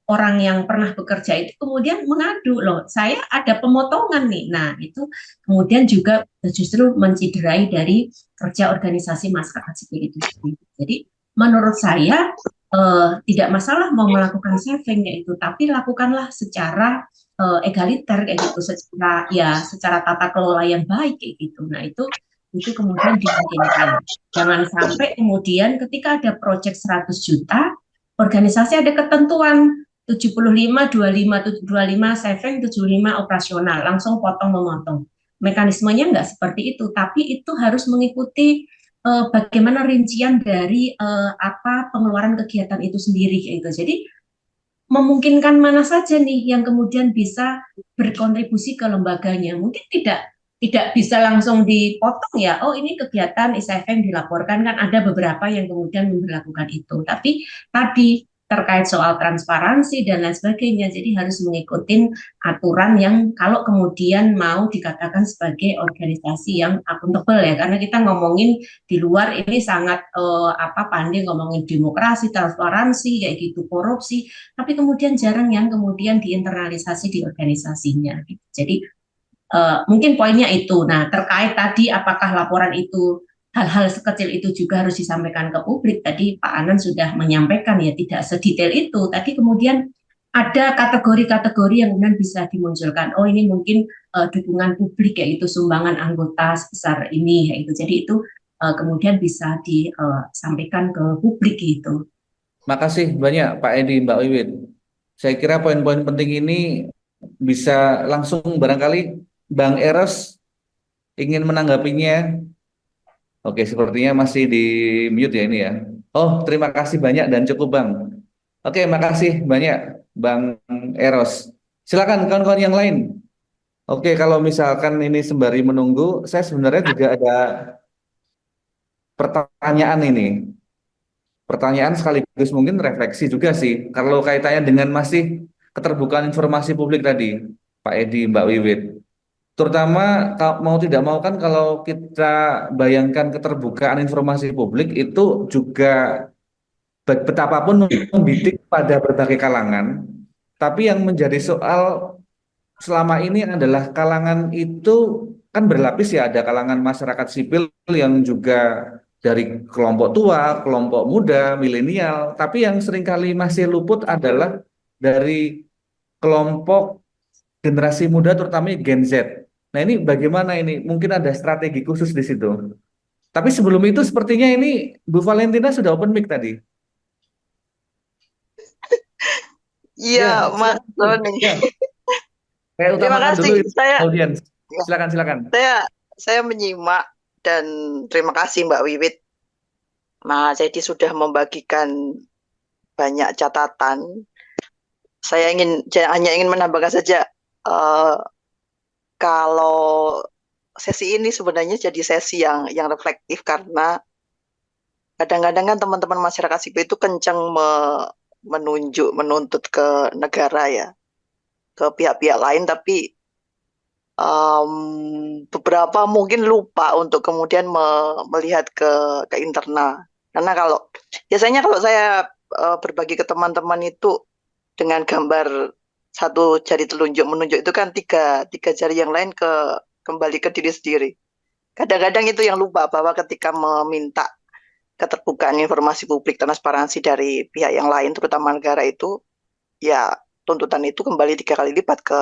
orang yang pernah bekerja itu kemudian mengadu loh, saya ada pemotongan nih. Nah, itu kemudian juga justru menciderai dari kerja organisasi masyarakat sipil itu sendiri. Jadi, menurut saya tidak masalah mau melakukan saving itu, tapi lakukanlah secara egaliter kayak gitu, secara tata kelola yang baik kayak gitu. Nah, itu kemudian dimungkinkan. Jangan sampai kemudian ketika ada proyek 100 juta, organisasi ada ketentuan 75, 25, 25 saving, 75 operasional, langsung potong memotong. Mekanismenya nggak seperti itu, tapi itu harus mengikuti bagaimana rincian dari pengeluaran kegiatan itu sendiri gitu. Jadi memungkinkan mana saja nih yang kemudian bisa berkontribusi ke lembaganya. Mungkin tidak bisa langsung dipotong ya. Oh, ini kegiatan ISFM dilaporkan, kan ada beberapa yang kemudian memperlakukan itu. Tapi tadi terkait soal transparansi dan lain sebagainya, jadi harus mengikuti aturan yang kalau kemudian mau dikatakan sebagai organisasi yang akuntabel ya, karena kita ngomongin di luar ini sangat pandai ngomongin demokrasi, transparansi kayak gitu, korupsi, tapi kemudian jarang yang kemudian diinternalisasi di organisasinya. Gitu. Jadi mungkin poinnya itu. Nah, terkait tadi apakah laporan itu hal-hal sekecil itu juga harus disampaikan ke publik. Tadi Pak Anan sudah menyampaikan ya tidak sedetail itu. Tadi kemudian ada kategori-kategori yang kemudian bisa dimunculkan. Oh, ini mungkin dukungan publik yaitu sumbangan anggota sebesar ini yaitu. Jadi itu kemudian bisa disampaikan ke publik gitu. Makasih banyak Pak Edi, Mbak Wiwit. Saya kira poin-poin penting ini bisa langsung barangkali Bang Eros ingin menanggapinya. Oke, sepertinya masih di mute ya ini ya. Oh, terima kasih banyak dan cukup Bang. Oke, makasih banyak Bang Eros. Silakan kawan-kawan yang lain. Oke, kalau misalkan ini sembari menunggu, saya sebenarnya juga ada pertanyaan ini. Pertanyaan sekaligus mungkin refleksi juga sih. Kalau kaitannya dengan masih keterbukaan informasi publik tadi, Pak Edi, Mbak Wiwit. Terutama mau tidak mau kan kalau kita bayangkan keterbukaan informasi publik itu juga betapapun membidik pada berbagai kalangan. Tapi yang menjadi soal selama ini adalah kalangan itu kan berlapis ya, ada kalangan masyarakat sipil yang juga dari kelompok tua, kelompok muda, milenial, tapi yang seringkali masih luput adalah dari kelompok generasi muda terutama Gen Z. Nah, ini bagaimana ini? Mungkin ada strategi khusus di situ. Tapi sebelum itu sepertinya ini Bu Valentina sudah open mic tadi. Iya, Ya, Mas silakan. Roni. Ya, saya Terima utamakan kasih. dulu Saya audiens. ya, Silakan, silakan. saya menyimak dan terima kasih Mbak Wiwit. Mas Edi sudah membagikan banyak catatan. Saya hanya ingin menambahkan saja kalau sesi ini sebenarnya jadi sesi yang reflektif karena kadang-kadang kan teman-teman masyarakat sipil itu kencang menuntut ke negara ya, ke pihak-pihak lain, tapi beberapa mungkin lupa untuk kemudian melihat ke internal. Karena biasanya kalau saya berbagi ke teman-teman itu dengan gambar satu jari telunjuk menunjuk itu kan tiga jari yang lain kembali ke diri sendiri. Kadang-kadang itu yang lupa bahwa ketika meminta keterbukaan informasi publik, transparansi dari pihak yang lain, terutama negara itu, ya tuntutan itu kembali 3 kali lipat ke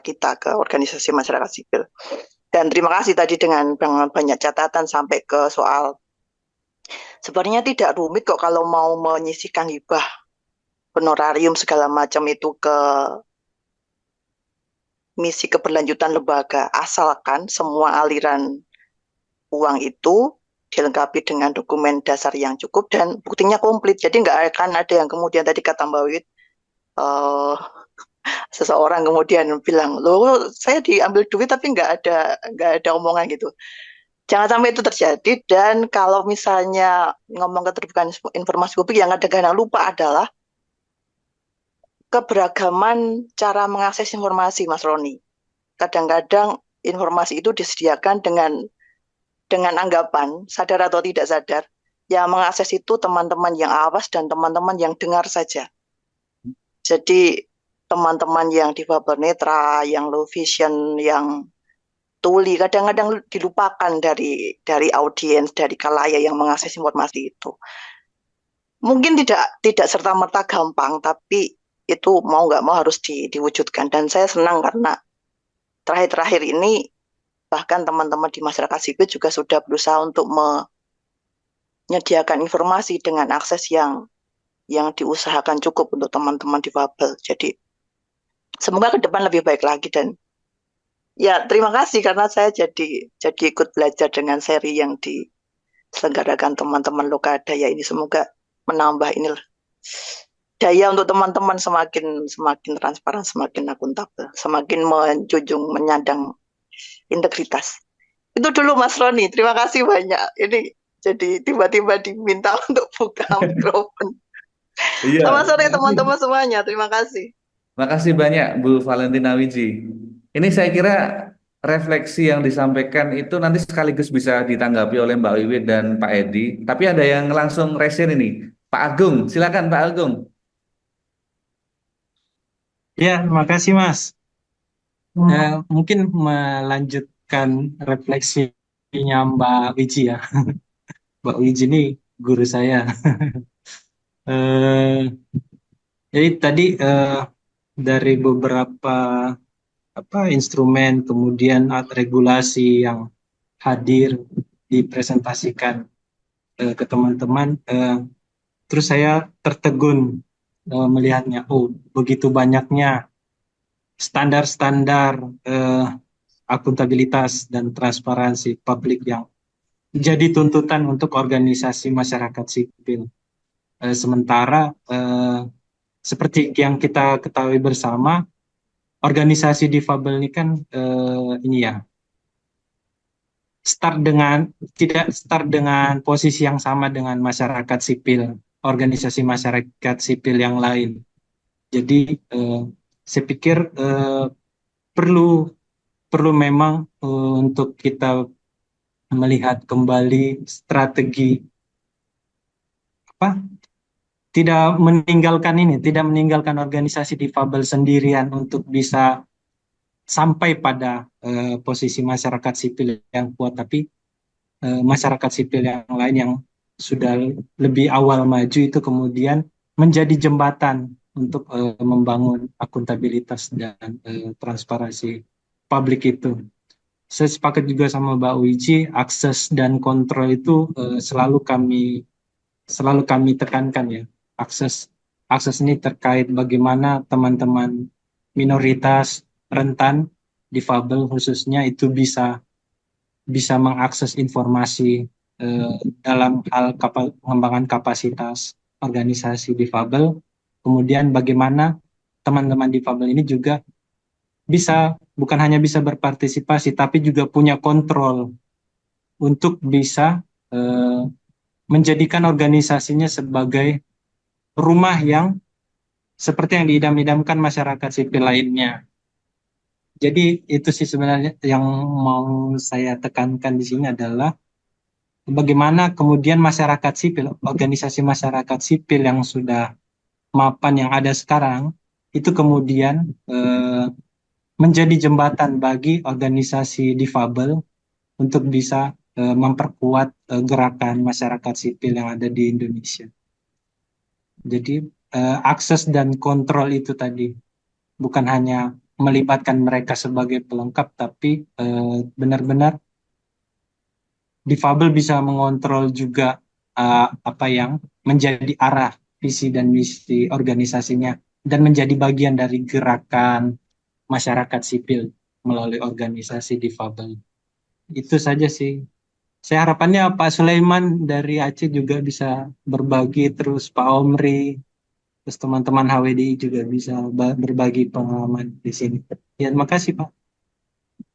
kita, ke organisasi masyarakat sipil. Dan terima kasih tadi dengan banyak catatan sampai ke soal sebenarnya tidak rumit kok kalau mau menyisihkan hibah, honorarium segala macam itu ke misi keberlanjutan lembaga, asalkan semua aliran uang itu dilengkapi dengan dokumen dasar yang cukup dan buktinya komplit. Jadi nggak akan ada yang kemudian tadi kata Mbak Wit, seseorang kemudian bilang, loh saya diambil duit tapi nggak ada omongan gitu. Jangan sampai itu terjadi. Dan kalau misalnya ngomong keterbukaan informasi publik yang kadang-kadang lupa adalah keberagaman cara mengakses informasi, Mas Roni. Kadang-kadang informasi itu disediakan dengan anggapan, sadar atau tidak sadar, yang mengakses itu teman-teman yang awas dan teman-teman yang dengar saja. Jadi teman-teman yang difabel netra, yang low vision, yang tuli, kadang-kadang dilupakan dari audiens, dari khalayak yang mengakses informasi itu. Mungkin tidak serta-merta gampang, tapi itu mau nggak mau harus diwujudkan. Dan saya senang karena terakhir-terakhir ini bahkan teman-teman di masyarakat sipil juga sudah berusaha untuk menyediakan informasi dengan akses yang diusahakan cukup untuk teman-teman difabel. Jadi semoga ke depan lebih baik lagi, dan ya terima kasih karena saya jadi ikut belajar dengan seri yang diselenggarakan teman-teman Lokadaya ini. Semoga menambah inilah daya untuk teman-teman semakin transparan, semakin akuntabel, semakin menjunjung, menyandang integritas. Itu dulu Mas Roni, terima kasih banyak. Ini jadi tiba-tiba diminta untuk buka mikrofon. Iya, Selamat sore makasih. teman-teman semuanya, terima kasih. Makasih banyak Bu Valentina Wiji. Ini saya kira refleksi yang disampaikan itu nanti sekaligus bisa ditanggapi oleh Mbak Wiwi dan Pak Edi. Tapi ada yang langsung resen ini. Pak Agung, silakan Pak Agung. Ya, terima kasih Mas. Mungkin melanjutkan refleksinya Mbak Wiji ya. Mbak Wiji ini guru saya. Eh, jadi tadi dari beberapa instrumen, kemudian regulasi yang hadir dipresentasikan ke teman-teman, terus saya tertegun melihatnya. Oh, begitu banyaknya standar-standar akuntabilitas dan transparansi publik yang jadi tuntutan untuk organisasi masyarakat sipil. Sementara seperti yang kita ketahui bersama, organisasi difabel ini kan tidak start dengan posisi yang sama dengan masyarakat sipil, organisasi masyarakat sipil yang lain. Jadi saya pikir perlu memang untuk kita melihat kembali strategi tidak meninggalkan organisasi difabel sendirian untuk bisa sampai pada posisi masyarakat sipil yang kuat, tapi masyarakat sipil yang lain yang sudah lebih awal maju itu kemudian menjadi jembatan untuk membangun akuntabilitas dan transparansi publik itu. Saya sepakat juga sama Mbak Wiji, akses dan kontrol itu selalu kami tekankan ya. Akses ini terkait bagaimana teman-teman minoritas rentan difabel khususnya itu bisa mengakses informasi dalam hal pengembangan kapasitas organisasi difabel. Kemudian bagaimana teman-teman difabel ini juga bukan hanya bisa berpartisipasi, tapi juga punya kontrol untuk bisa menjadikan organisasinya sebagai rumah yang seperti yang diidam-idamkan masyarakat sipil lainnya. Jadi itu sih sebenarnya yang mau saya tekankan di sini adalah bagaimana kemudian masyarakat sipil, organisasi masyarakat sipil yang sudah mapan yang ada sekarang, itu kemudian menjadi jembatan bagi organisasi difabel untuk bisa memperkuat gerakan masyarakat sipil yang ada di Indonesia. Jadi akses dan kontrol itu tadi bukan hanya melibatkan mereka sebagai pelengkap, tapi benar-benar difabel bisa mengontrol juga apa yang menjadi arah visi dan misi organisasinya dan menjadi bagian dari gerakan masyarakat sipil melalui organisasi difabel. Itu saja sih. Saya harapannya Pak Sulaiman dari Aceh juga bisa berbagi, terus Pak Omri, terus teman-teman HWDI juga bisa berbagi pengalaman di sini. Ya, terima kasih Pak.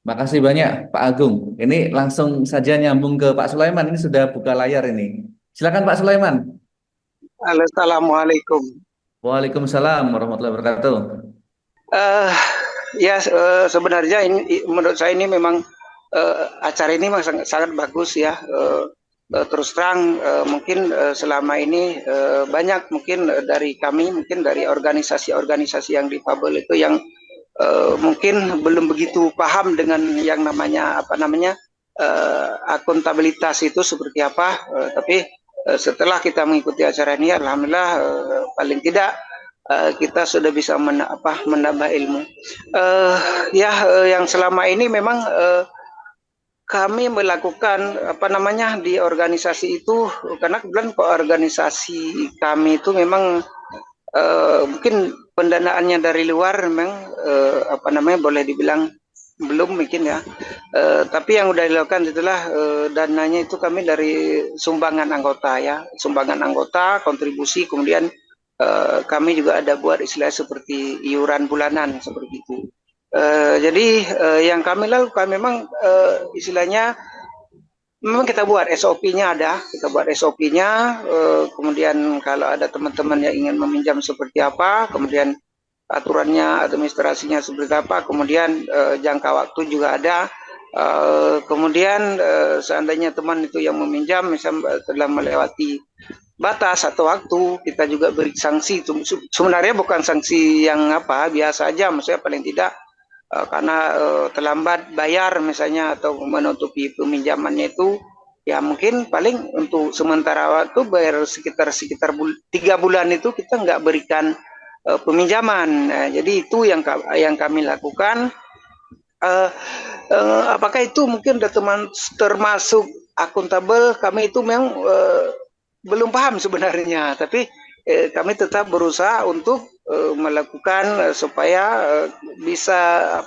Makasih banyak Pak Agung. Ini langsung saja nyambung ke Pak Sulaiman. Ini sudah buka layar ini. Silakan Pak Sulaiman. Halo, assalamualaikum. Waalaikumsalam warahmatullahi wabarakatuh. Sebenarnya ini menurut saya ini memang acara ini memang sangat, sangat bagus ya. Terus terang mungkin selama ini banyak mungkin dari kami, mungkin dari organisasi-organisasi yang difabel itu yang mungkin belum begitu paham dengan yang namanya akuntabilitas itu seperti apa. Tapi setelah kita mengikuti acara ini, alhamdulillah paling tidak kita sudah bisa menambah ilmu. Yang selama ini memang kami melakukan di organisasi itu, karena kebetulan organisasi kami itu memang mungkin pendanaannya dari luar memang boleh dibilang belum mungkin ya. Tapi yang udah dilakukan itulah dananya itu kami dari sumbangan anggota ya, sumbangan anggota, kontribusi, kemudian kami juga ada buat istilah seperti iuran bulanan seperti itu. Jadi yang kami lakukan memang istilahnya memang kita buat SOP-nya ada, kita buat SOP-nya, kemudian kalau ada teman-teman yang ingin meminjam seperti apa, kemudian aturannya, administrasinya seperti apa, kemudian jangka waktu juga ada, kemudian seandainya teman itu yang meminjam misalnya telah melewati batas atau waktu, kita juga beri sanksi. Sebenarnya bukan sanksi yang biasa aja, maksudnya paling tidak karena terlambat bayar misalnya atau menutupi peminjamannya itu, ya mungkin paling untuk sementara waktu bayar sekitar 3 bulan itu kita nggak berikan peminjaman. Jadi itu yang kami lakukan. Apakah itu mungkin termasuk akuntabel? Kami itu memang belum paham sebenarnya, tapi kami tetap berusaha untuk melakukan supaya bisa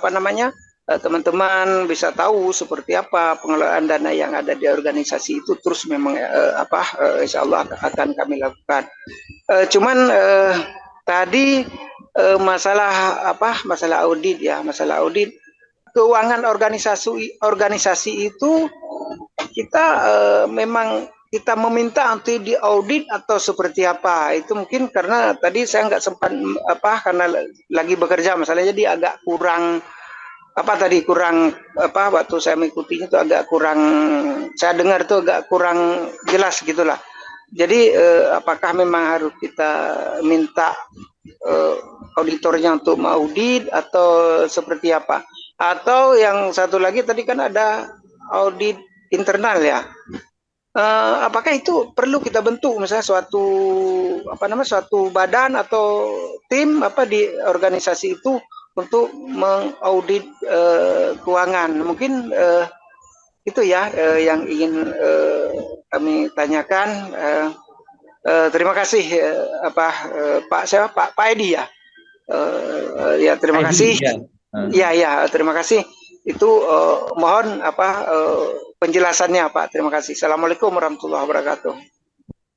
teman-teman bisa tahu seperti apa pengelolaan dana yang ada di organisasi itu, terus memang insya Allah akan kami lakukan. Cuman tadi masalah audit ya, masalah audit keuangan organisasi itu kita memang kita meminta untuk diaudit atau seperti apa, itu mungkin karena tadi saya nggak sempat karena lagi bekerja masalahnya, jadi agak kurang waktu saya mengikutinya itu agak kurang, saya dengar itu agak kurang jelas gitulah. Jadi apakah memang harus kita minta auditornya untuk mengaudit atau seperti apa? Atau yang satu lagi tadi kan ada audit internal ya. Apakah itu perlu kita bentuk misalnya suatu badan atau tim di organisasi itu untuk mengaudit keuangan? Mungkin itu ya yang ingin kami tanyakan. Terima kasih Pak Edi ya. Ya terima kasih. Ya terima kasih. Itu mohon penjelasannya Pak. Terima kasih. Assalamualaikum warahmatullahi wabarakatuh.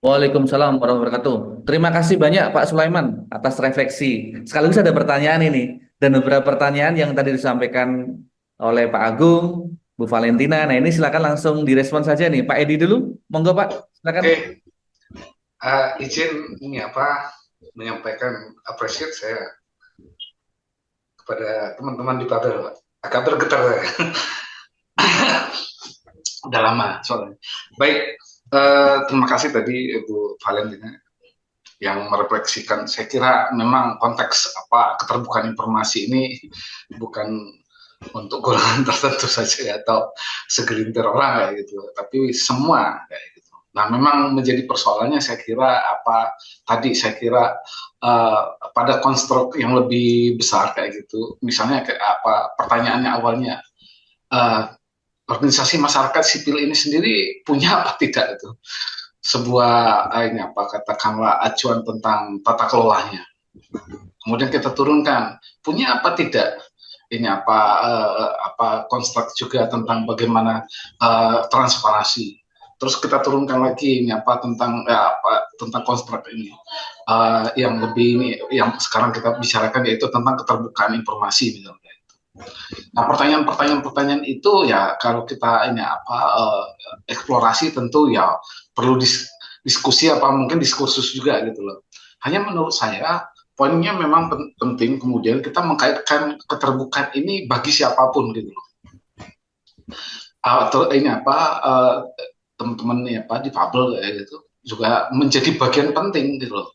Waalaikumsalam warahmatullahi wabarakatuh. Terima kasih banyak Pak Sulaiman atas refleksi. Sekaligus ada pertanyaan ini dan beberapa pertanyaan yang tadi disampaikan oleh Pak Agung, Bu Valentina. Nah ini silakan langsung direspon saja nih. Pak Edi dulu, monggo Pak. Silakan. Izin menyampaikan appreciate saya kepada teman-teman di Babel, Pak. Agak bergetar saya. Udah lama soalnya. Baik, terima kasih tadi Bu Valentina yang merefleksikan. Saya kira memang konteks keterbukaan informasi ini bukan untuk golongan tertentu saja atau segelintir orang kayak gitu, tapi semua kayak gitu. Nah, memang menjadi persoalannya saya kira pada konstruk yang lebih besar kayak gitu. Misalnya pertanyaannya awalnya organisasi masyarakat sipil ini sendiri punya apa tidak itu sebuah katakanlah acuan tentang tata kelolanya. Kemudian kita turunkan punya apa tidak ini konstruk juga tentang bagaimana transparansi. Terus kita turunkan lagi ini tentang konstruk ini yang lebih ini yang sekarang kita bicarakan, yaitu tentang keterbukaan informasi misalnya. Nah, pertanyaan itu ya kalau kita eksplorasi tentu ya perlu diskusi mungkin diskursus juga gitu loh. Hanya menurut saya poinnya memang penting kemudian kita mengkaitkan keterbukaan ini bagi siapapun gitu loh. Atau ini apa teman-teman nih apa difabel kayak gitu juga menjadi bagian penting gitu loh.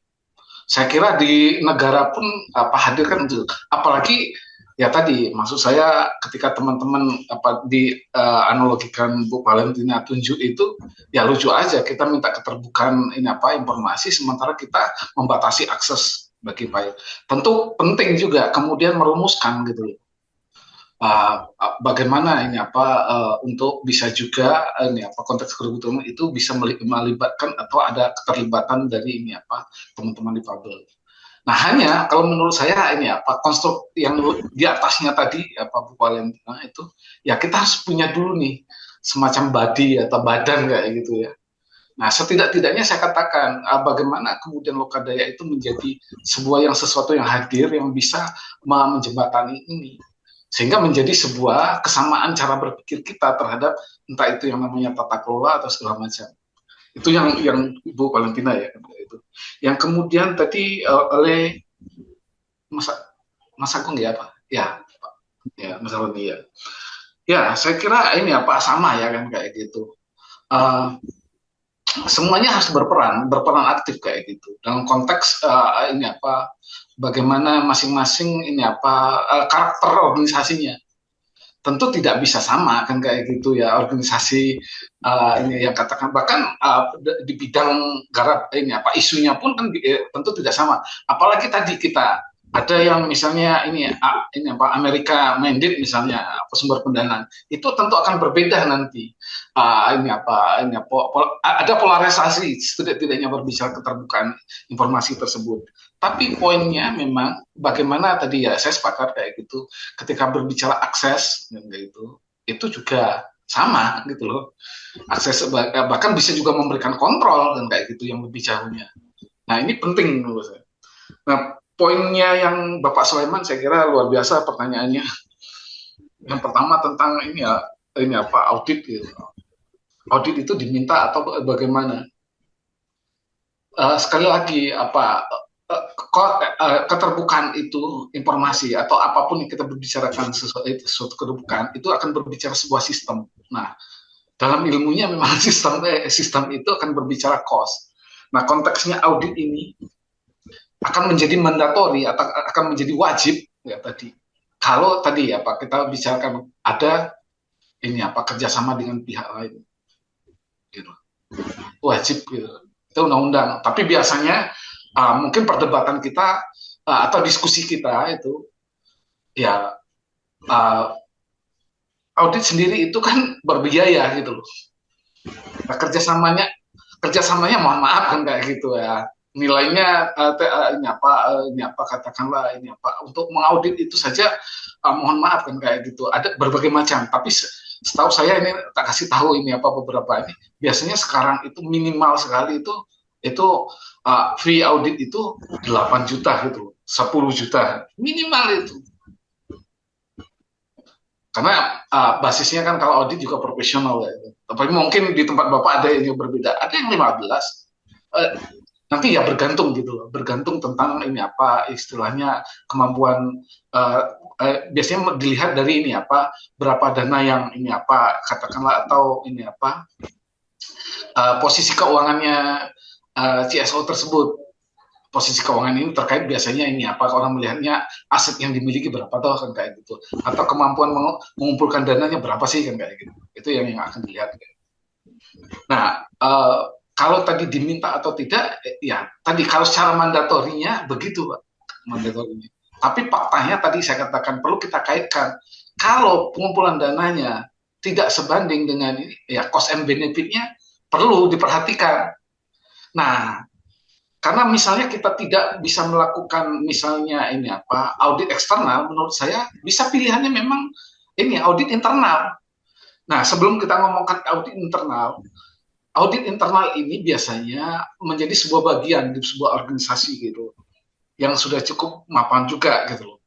Saya kira di negara pun hadir kan itu, apalagi ya tadi maksud saya ketika teman-teman analogikan Bu Valentina tunjuk itu ya lucu aja kita minta keterbukaan ini informasi sementara kita membatasi akses bagi baik. Tentu penting juga kemudian merumuskan gitu loh. Bagaimana ini untuk bisa juga konteks keterbukaan itu bisa melibatkan atau ada keterlibatan dari teman-teman difabel. Nah hanya kalau menurut saya konstruk yang di atasnya tadi Bu Valentina itu ya kita harus punya dulu nih semacam body atau badan kayak gitu ya. Nah setidak-tidaknya saya katakan bagaimana kemudian Lokadaya itu menjadi sesuatu yang hadir yang bisa menjembatani ini. Sehingga menjadi sebuah kesamaan cara berpikir kita terhadap entah itu yang namanya tata kelola atau segala macam. Itu yang Bu Valentina ya itu. Yang kemudian tadi oleh Mas Agung ya Pak? Ya Mas Roni ya. Ya saya kira ini sama ya kan kayak gitu. Semuanya harus berperan aktif kayak gitu dalam konteks bagaimana masing-masing karakter organisasinya. Tentu tidak bisa sama kan kayak gitu ya organisasi ini yang katakan bahkan di bidang garap isunya pun kan tentu tidak sama. Apalagi tadi kita ada yang misalnya Amerika mandate misalnya sumber pendanaan itu tentu akan berbeda nanti. Ada polarisasi setidaknya berbicara keterbukaan informasi tersebut. Tapi poinnya memang bagaimana tadi ya saya sepakat kayak gitu ketika berbicara akses gitu itu juga sama gitu loh akses bahkan bisa juga memberikan kontrol dan kayak gitu yang lebih jauhnya. Nah ini penting menurut saya. Nah poinnya yang Bapak Sulaiman saya kira luar biasa pertanyaannya. Yang pertama tentang audit gitu. Audit itu diminta atau bagaimana? Sekali lagi keterbukaan itu informasi atau apapun yang kita berbicarakan sesuatu keterbukaan itu akan berbicara sebuah sistem. Nah, dalam ilmunya memang sistem itu akan berbicara cost. Nah, konteksnya audit ini akan menjadi mandatori atau akan menjadi wajib ya tadi. Kalau tadi kita bicarakan ada kerjasama dengan pihak lain, gitu. Wajib gitu. Itu undang-undang. Tapi biasanya mungkin perdebatan kita atau diskusi kita itu ya audit sendiri itu kan berbiaya gitu loh. Nah, kerjasamanya mohon maaf kan kayak gitu ya. Nilainya katakanlah untuk mengaudit itu saja mohon maaf kan kayak gitu. Ada berbagai macam. Tapi setahu saya ini tak kasih tahu beberapa ini biasanya sekarang itu minimal sekali itu fee audit itu 8 juta gitu, 10 juta minimal itu. Karena basisnya kan kalau audit juga profesional ya. Tapi mungkin di tempat Bapak ada yang berbeda, ada yang 15. Nanti ya bergantung gitu loh, bergantung tentang istilahnya kemampuan biasanya dilihat dari berapa dana yang katakanlah atau posisi keuangannya CSO tersebut. Posisi keuangan ini terkait biasanya orang melihatnya aset yang dimiliki berapa toh kan kayak gitu, atau kemampuan mengumpulkan dananya berapa sih kan kayak gitu. Itu yang akan dilihat. Nah, kalau tadi diminta atau tidak, ya tadi kalau secara mandatorinya begitu Pak, mandatorinya. Tapi faktanya tadi saya katakan perlu kita kaitkan. Kalau pengumpulan dananya tidak sebanding dengan ini, ya cost and benefit-nya perlu diperhatikan. Nah, karena misalnya kita tidak bisa melakukan misalnya audit eksternal, menurut saya bisa pilihannya memang audit internal. Nah, sebelum kita ngomongkan audit internal ini biasanya menjadi sebuah bagian di sebuah organisasi gitu, yang sudah cukup mapan juga gitu loh.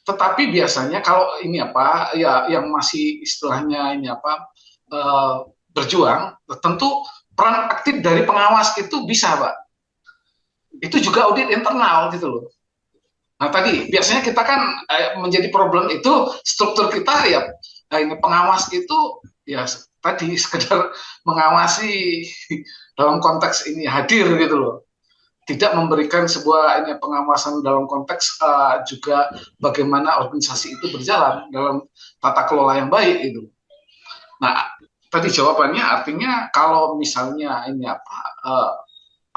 Tetapi biasanya kalau yang masih istilahnya berjuang, tentu peran aktif dari pengawas itu bisa Pak. Itu juga audit internal gitu loh. Nah tadi biasanya kita kan menjadi problem itu struktur kita ya, ini pengawas itu ya tadi sekedar mengawasi dalam konteks ini hadir gitu loh, tidak memberikan sebuah ini pengawasan dalam konteks juga bagaimana organisasi itu berjalan dalam tata kelola yang baik itu. Nah tadi jawabannya artinya kalau misalnya ini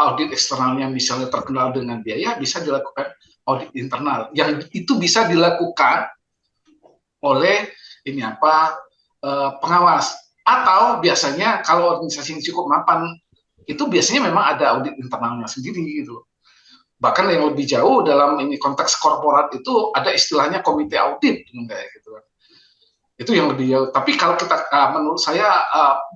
audit eksternalnya misalnya terkenal dengan biaya, bisa dilakukan audit internal yang itu bisa dilakukan oleh ini pengawas, atau biasanya kalau organisasi yang cukup mapan itu biasanya memang ada audit internalnya sendiri gitu. Bahkan yang lebih jauh dalam ini konteks korporat itu ada istilahnya komite audit kayak gitu. Itu yang lebih jauh. Tapi kalau kita menurut saya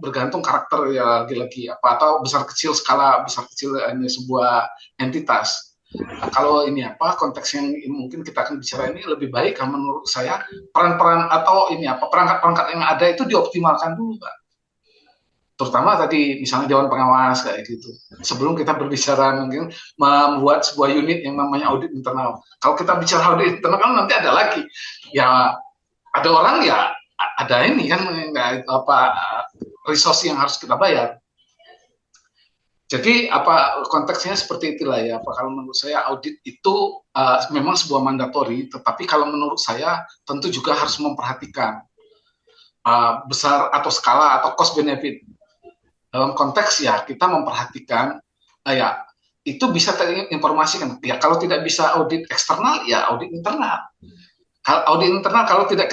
bergantung karakter ya lagi-lagi atau besar kecil skala besar kecil ini sebuah entitas. Nah, kalau ini konteks yang mungkin kita akan bicara ini lebih baik menurut saya peran-peran atau ini perangkat-perangkat yang ada itu dioptimalkan dulu, Pak. Terutama tadi misalnya Dewan Pengawas kayak gitu. Sebelum kita berbicara mungkin membuat sebuah unit yang namanya audit internal. Kalau kita bicara audit internal kan nanti ada lagi. Ya ada orang ya ada ini kan resource yang harus kita bayar. Jadi konteksnya seperti itulah ya. Kalau menurut saya audit itu memang sebuah mandatori, tetapi kalau menurut saya tentu juga harus memperhatikan besar atau skala atau cost benefit. Dalam konteks ya kita memperhatikan ya itu bisa terinformasikan. Ya kalau tidak bisa audit eksternal ya audit internal. Audit internal kalau tidak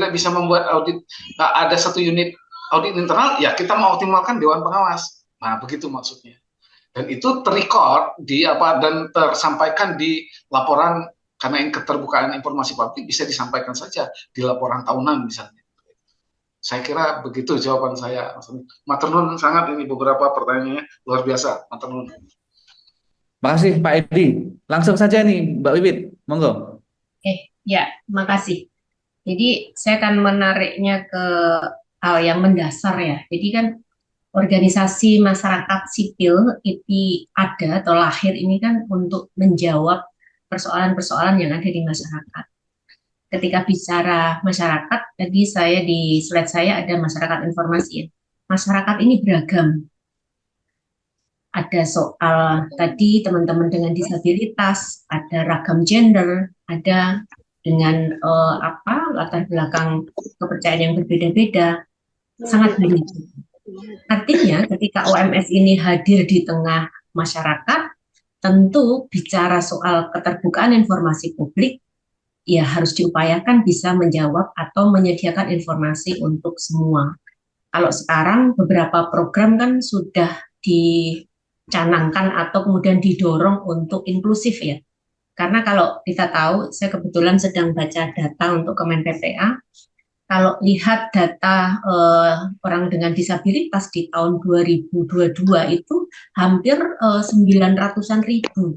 bisa membuat audit ada satu unit audit internal ya kita mau optimalkan Dewan Pengawas. Nah, begitu maksudnya. Dan itu terrecord dan tersampaikan di laporan, karena ini keterbukaan informasi publik bisa disampaikan saja di laporan tahunan misalnya. Saya kira begitu jawaban saya. Matur nuwun sangat, ini beberapa pertanyaannya luar biasa. Matur nuwun. Makasih Pak Edi. Langsung saja nih Mbak Wiwit, monggo. Ya, makasih. Jadi saya akan menariknya ke hal yang mendasar ya. Jadi kan organisasi masyarakat sipil itu ada atau lahir ini kan untuk menjawab persoalan-persoalan yang ada di masyarakat. Ketika bicara masyarakat, tadi saya di slide saya ada masyarakat informasi ya. Masyarakat ini beragam. Ada soal tadi teman-teman dengan disabilitas, ada ragam gender, ada dengan latar belakang kepercayaan yang berbeda-beda, sangat banyak. Artinya ketika OMS ini hadir di tengah masyarakat, tentu bicara soal keterbukaan informasi publik, ya harus diupayakan bisa menjawab atau menyediakan informasi untuk semua. Kalau sekarang beberapa program kan sudah dicanangkan atau kemudian didorong untuk inklusif ya. Karena kalau kita tahu, saya kebetulan sedang baca data untuk Kemen PPA, kalau lihat data orang dengan disabilitas di tahun 2022 itu hampir 900-an ribu.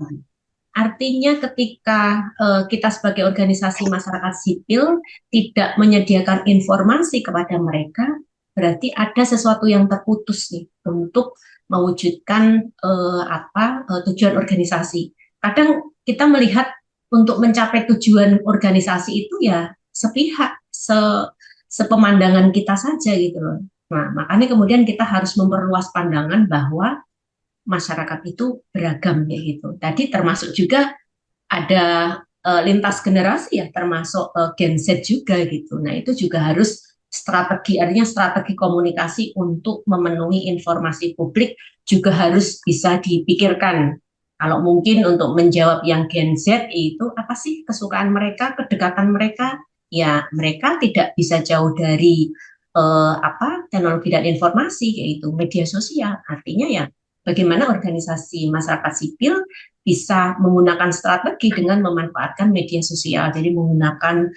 Artinya ketika kita sebagai organisasi masyarakat sipil tidak menyediakan informasi kepada mereka, berarti ada sesuatu yang terputus nih untuk mewujudkan tujuan organisasi. Kadang kita melihat untuk mencapai tujuan organisasi itu ya sepihak, sepemandangan kita saja gitu loh. Nah, makanya kemudian kita harus memperluas pandangan bahwa masyarakat itu beragam ya gitu. Tadi termasuk juga ada lintas generasi ya, termasuk Gen Z juga gitu. Nah, itu juga harus artinya strategi komunikasi untuk memenuhi informasi publik juga harus bisa dipikirkan. Kalau mungkin untuk menjawab yang Gen Z itu apa sih kesukaan mereka, kedekatan mereka? Ya mereka tidak bisa jauh dari teknologi dan informasi, yaitu media sosial. Artinya ya bagaimana organisasi masyarakat sipil bisa menggunakan strategi dengan memanfaatkan media sosial. Jadi menggunakan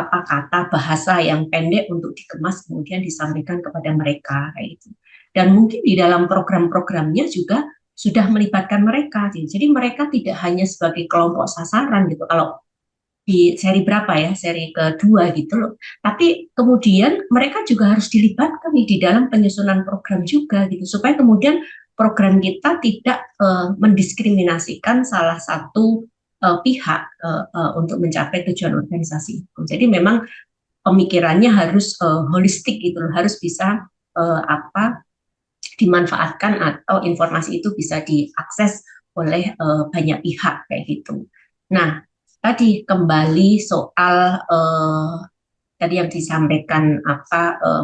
kata bahasa yang pendek untuk dikemas kemudian disampaikan kepada mereka kayak gitu. Dan mungkin di dalam program-programnya juga sudah melibatkan mereka. Jadi mereka tidak hanya sebagai kelompok sasaran gitu. Kalau di seri berapa ya, seri kedua gitu loh. Tapi kemudian mereka juga harus dilibatkan di dalam penyusunan program juga gitu, supaya kemudian program kita tidak mendiskriminasikan salah satu pihak untuk mencapai tujuan organisasi itu. Jadi memang pemikirannya harus holistik gitu, harus bisa dimanfaatkan atau informasi itu bisa diakses oleh banyak pihak kayak gitu. Nah, tadi kembali soal tadi yang disampaikan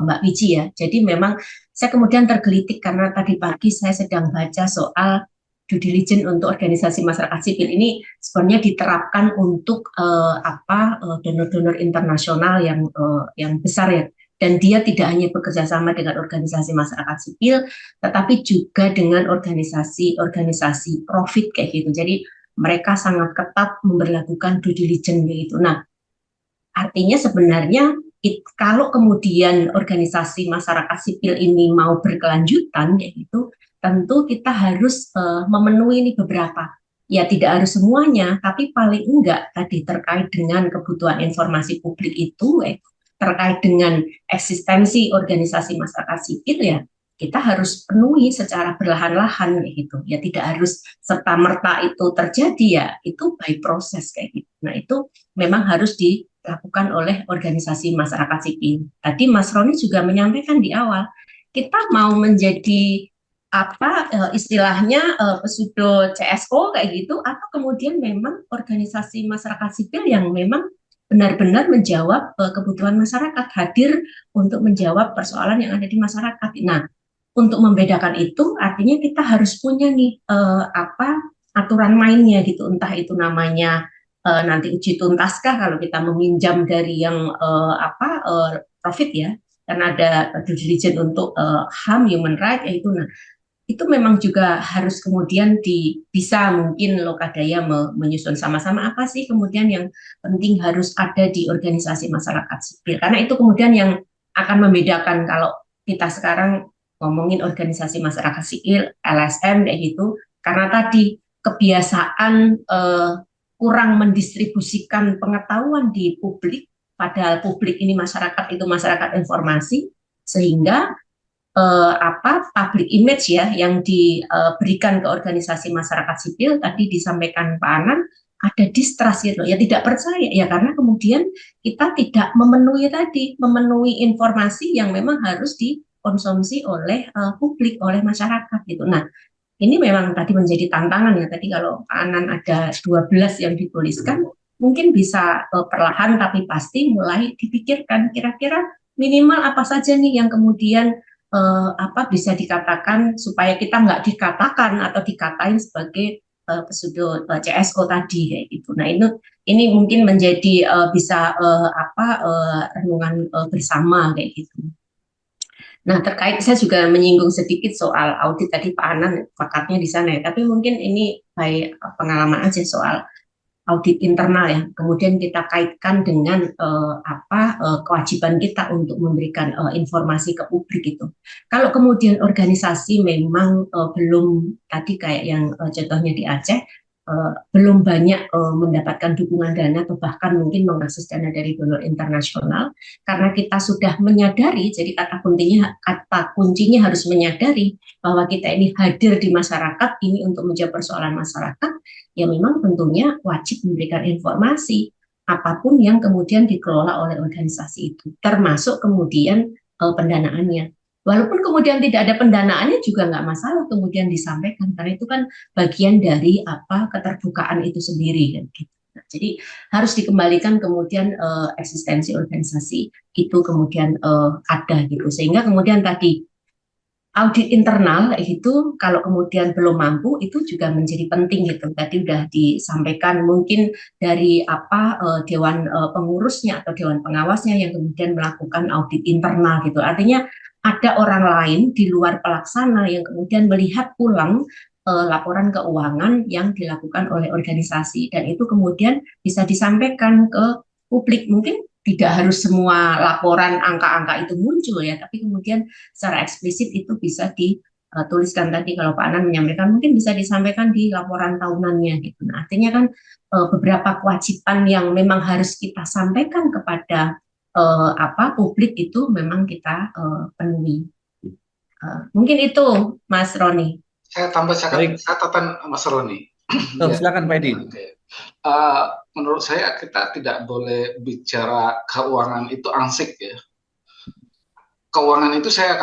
Mbak Wiji ya. Jadi memang saya kemudian tergelitik karena tadi pagi saya sedang baca soal due diligence untuk organisasi masyarakat sipil ini sebenarnya diterapkan untuk donor-donor internasional yang besar ya. Dan dia tidak hanya bekerja sama dengan organisasi masyarakat sipil, tetapi juga dengan organisasi-organisasi profit kayak gitu. Jadi mereka sangat ketat memberlakukan due diligence gitu. Nah, artinya sebenarnya kalau kemudian organisasi masyarakat sipil ini mau berkelanjutan, yaitu tentu kita harus memenuhi ini beberapa. Ya tidak harus semuanya, tapi paling enggak tadi terkait dengan kebutuhan informasi publik itu, terkait dengan eksistensi organisasi masyarakat sipil ya kita harus penuhi secara perlahan-lahan gitu. Ya tidak harus serta-merta itu terjadi ya, itu by proses kayak gitu. Nah, itu memang harus dilakukan oleh organisasi masyarakat sipil. Tadi Mas Roni juga menyampaikan di awal, kita mau menjadi istilahnya pseudo CSO kayak gitu atau kemudian memang organisasi masyarakat sipil yang memang benar-benar menjawab kebutuhan masyarakat, hadir untuk menjawab persoalan yang ada di masyarakat. Nah, untuk membedakan itu artinya kita harus punya nih aturan mainnya gitu, entah itu namanya nanti uji tuntaskah kalau kita meminjam dari yang profit ya, karena ada due diligence untuk HAM, human right yaitu. Nah, itu memang juga harus kemudian bisa mungkin Lokadaya menyusun sama-sama apa sih kemudian yang penting harus ada di organisasi masyarakat sipil. Karena itu kemudian yang akan membedakan kalau kita sekarang ngomongin organisasi masyarakat sipil, LSM kayak gitu, karena tadi kebiasaan kurang mendistribusikan pengetahuan di publik, padahal publik ini masyarakat itu masyarakat informasi, sehingga public image ya yang diberikan ke organisasi masyarakat sipil tadi disampaikan Pak Anan ada distrust gitu ya, tidak percaya ya karena kemudian kita tidak memenuhi informasi yang memang harus dikonsumsi oleh publik, oleh masyarakat gitu. Nah, ini memang tadi menjadi tantangan ya, tadi kalau Pak Anan ada 12 yang dituliskan mungkin bisa perlahan tapi pasti mulai dipikirkan kira-kira minimal apa saja nih yang kemudian bisa dikatakan supaya kita nggak dikatakan atau dikatain sebagai pseudo CSO tadi kayak gitu. Nah, ini mungkin menjadi bisa renungan bersama kayak gitu. Nah, terkait saya juga menyinggung sedikit soal audit tadi Pak Anan pakatnya di sana ya, tapi mungkin ini by pengalaman aja soal audit internal ya, kemudian kita kaitkan dengan kewajiban kita untuk memberikan informasi ke publik itu. Kalau kemudian organisasi memang belum tadi kayak yang contohnya di Aceh belum banyak mendapatkan dukungan dana atau bahkan mungkin mengakses dana dari donor internasional karena kita sudah menyadari, jadi kata kuncinya harus menyadari bahwa kita ini hadir di masyarakat ini untuk menjawab persoalan masyarakat, ya memang tentunya wajib memberikan informasi apapun yang kemudian dikelola oleh organisasi itu, termasuk kemudian pendanaannya. Walaupun kemudian tidak ada pendanaannya juga nggak masalah kemudian disampaikan, karena itu kan bagian dari keterbukaan itu sendiri kan gitu. Nah, jadi harus dikembalikan kemudian eksistensi organisasi itu kemudian ada gitu, sehingga kemudian tadi audit internal itu kalau kemudian belum mampu itu juga menjadi penting gitu. Tadi sudah disampaikan mungkin dari dewan pengurusnya atau dewan pengawasnya yang kemudian melakukan audit internal gitu. Artinya ada orang lain di luar pelaksana yang kemudian melihat ulang laporan keuangan yang dilakukan oleh organisasi dan itu kemudian bisa disampaikan ke publik. Mungkin tidak harus semua laporan angka-angka itu muncul ya, tapi kemudian secara eksplisit itu bisa dituliskan tadi kalau Pak Anan menyampaikan mungkin bisa disampaikan di laporan tahunannya gitu. Nah, artinya kan beberapa kewajiban yang memang harus kita sampaikan kepada publik itu memang kita penuhi. Mungkin itu Mas Roni. Saya tambah catatan Mas Roni. Silakan Pak Edi. Menurut saya kita tidak boleh bicara keuangan itu ansik ya. Keuangan itu saya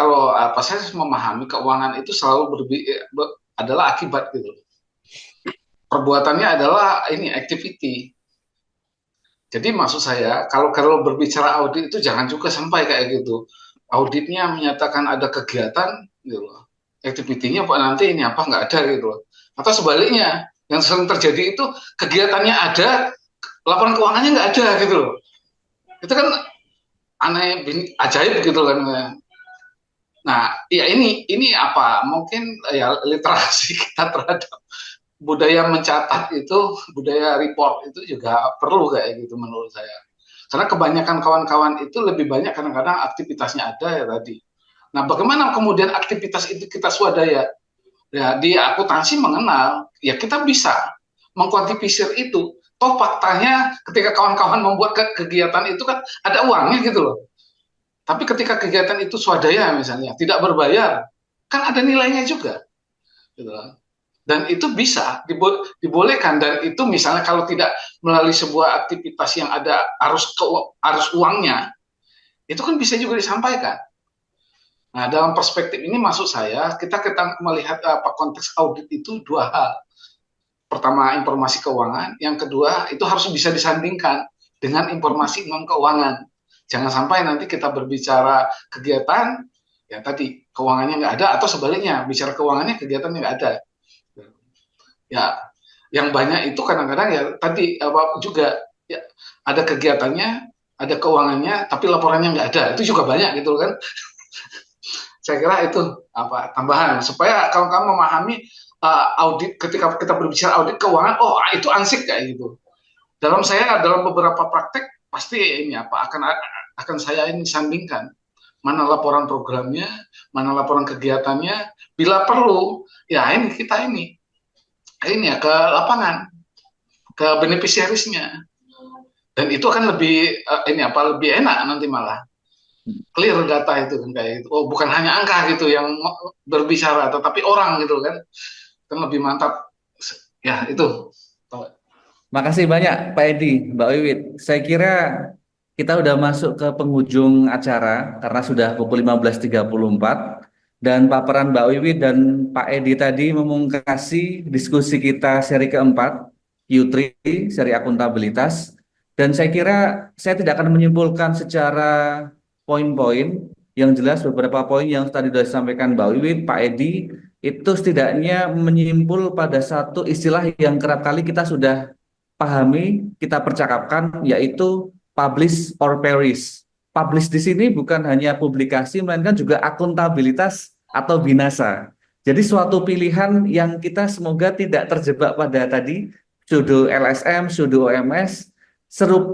memahami keuangan itu selalu adalah akibat gitu. Perbuatannya adalah ini activity. Jadi maksud saya kalau berbicara audit itu jangan juga sampai kayak gitu. Auditnya menyatakan ada kegiatan gitu loh. Activity-nya nanti ini apa nggak ada gitu loh. Atau sebaliknya yang sering terjadi itu kegiatannya ada, laporan keuangannya nggak ada gitu loh. Itu kan aneh, ajaib gitu kan. Nah, ya ini apa? Mungkin ya literasi kita terhadap budaya mencatat itu, budaya report itu juga perlu kayak gitu menurut saya. Karena kebanyakan kawan-kawan itu lebih banyak kadang-kadang aktivitasnya ada ya tadi. Nah, bagaimana kemudian aktivitas itu kita swadaya? Ya, di akuntansi mengenal, ya kita bisa mengkuantifisir itu. Toh faktanya ketika kawan-kawan membuat kegiatan itu kan ada uangnya gitu loh. Tapi ketika kegiatan itu swadaya misalnya, tidak berbayar, kan ada nilainya juga. Gitu. Dan itu bisa dibolehkan, dan itu misalnya kalau tidak melalui sebuah aktivitas yang ada arus uangnya, itu kan bisa juga disampaikan. Nah, dalam perspektif ini maksud saya kita melihat konteks audit itu dua hal. Pertama, informasi keuangan, yang kedua itu harus bisa disandingkan dengan informasi non keuangan. Jangan sampai nanti kita berbicara kegiatan, ya tadi keuangannya nggak ada, atau sebaliknya bicara keuangannya kegiatannya nggak ada. Ya, yang banyak itu kadang-kadang ya tadi juga ya, ada kegiatannya, ada keuangannya, tapi laporannya nggak ada. Itu juga banyak gitu kan. Saya kira itu tambahan supaya kamu memahami audit, ketika kita berbicara audit keuangan, itu ansik kayak gitu. Dalam beberapa praktek pasti ini akan saya ini sandingkan mana laporan programnya, mana laporan kegiatannya. Bila perlu, ya ini kita ini ya ke lapangan, ke beneficiaries-nya, dan itu akan lebih lebih enak nanti malah clear data itu kan kayak itu. Oh, bukan hanya angka gitu yang berbicara, tetapi orang gitu kan lebih mantap. Ya itu. Makasih banyak Pak Edi, Mbak Wiwit. Saya kira kita udah masuk ke penghujung acara karena sudah pukul 15.34 dan paparan Mbak Wiwit dan Pak Edi tadi memungkasi diskusi kita seri keempat, Q3, seri akuntabilitas. Dan saya kira saya tidak akan menyimpulkan secara poin-poin, yang jelas beberapa poin yang tadi sudah disampaikan Mbak Wiwit, Pak Edi, itu setidaknya menyimpul pada satu istilah yang kerap kali kita sudah pahami, kita percakapkan, yaitu publish or perish. Publish di sini bukan hanya publikasi, melainkan juga akuntabilitas atau binasa. Jadi suatu pilihan yang kita semoga tidak terjebak pada tadi, pseudo LSM, pseudo OMS,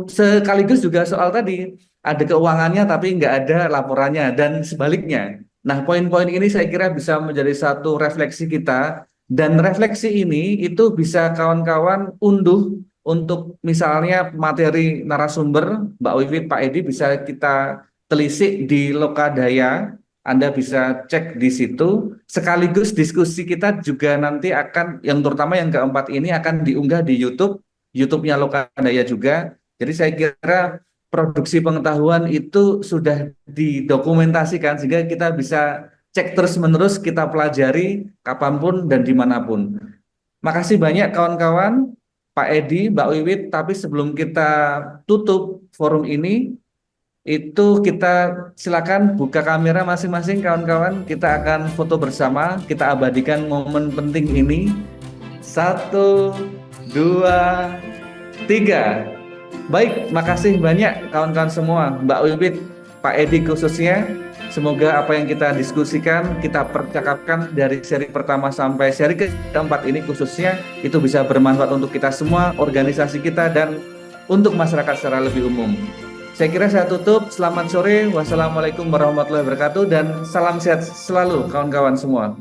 sekaligus juga soal tadi, ada keuangannya tapi nggak ada laporannya, dan sebaliknya. Nah, poin-poin ini saya kira bisa menjadi satu refleksi kita, dan refleksi ini itu bisa kawan-kawan unduh untuk misalnya materi narasumber, Mbak Wiwit, Pak Edi, bisa kita telisik di Lokadaya, Anda bisa cek di situ, sekaligus diskusi kita juga nanti akan, yang terutama yang keempat ini akan diunggah di YouTube-nya Lokadaya juga. Jadi saya kira produksi pengetahuan itu sudah didokumentasikan sehingga kita bisa cek terus-menerus, kita pelajari kapanpun dan dimanapun. Makasih banyak kawan-kawan, Pak Edi, Mbak Wiwit, tapi sebelum kita tutup forum ini, itu kita silakan buka kamera masing-masing kawan-kawan, kita akan foto bersama, kita abadikan momen penting ini. 1, 2, 3. Baik, makasih banyak kawan-kawan semua, Mbak Wiwit, Pak Edi khususnya. Semoga apa yang kita diskusikan, kita percakapkan dari seri pertama sampai seri keempat ini khususnya, itu bisa bermanfaat untuk kita semua, organisasi kita, dan untuk masyarakat secara lebih umum. Saya kira saya tutup. Selamat sore. Wassalamualaikum warahmatullahi wabarakatuh. Dan salam sehat selalu kawan-kawan semua.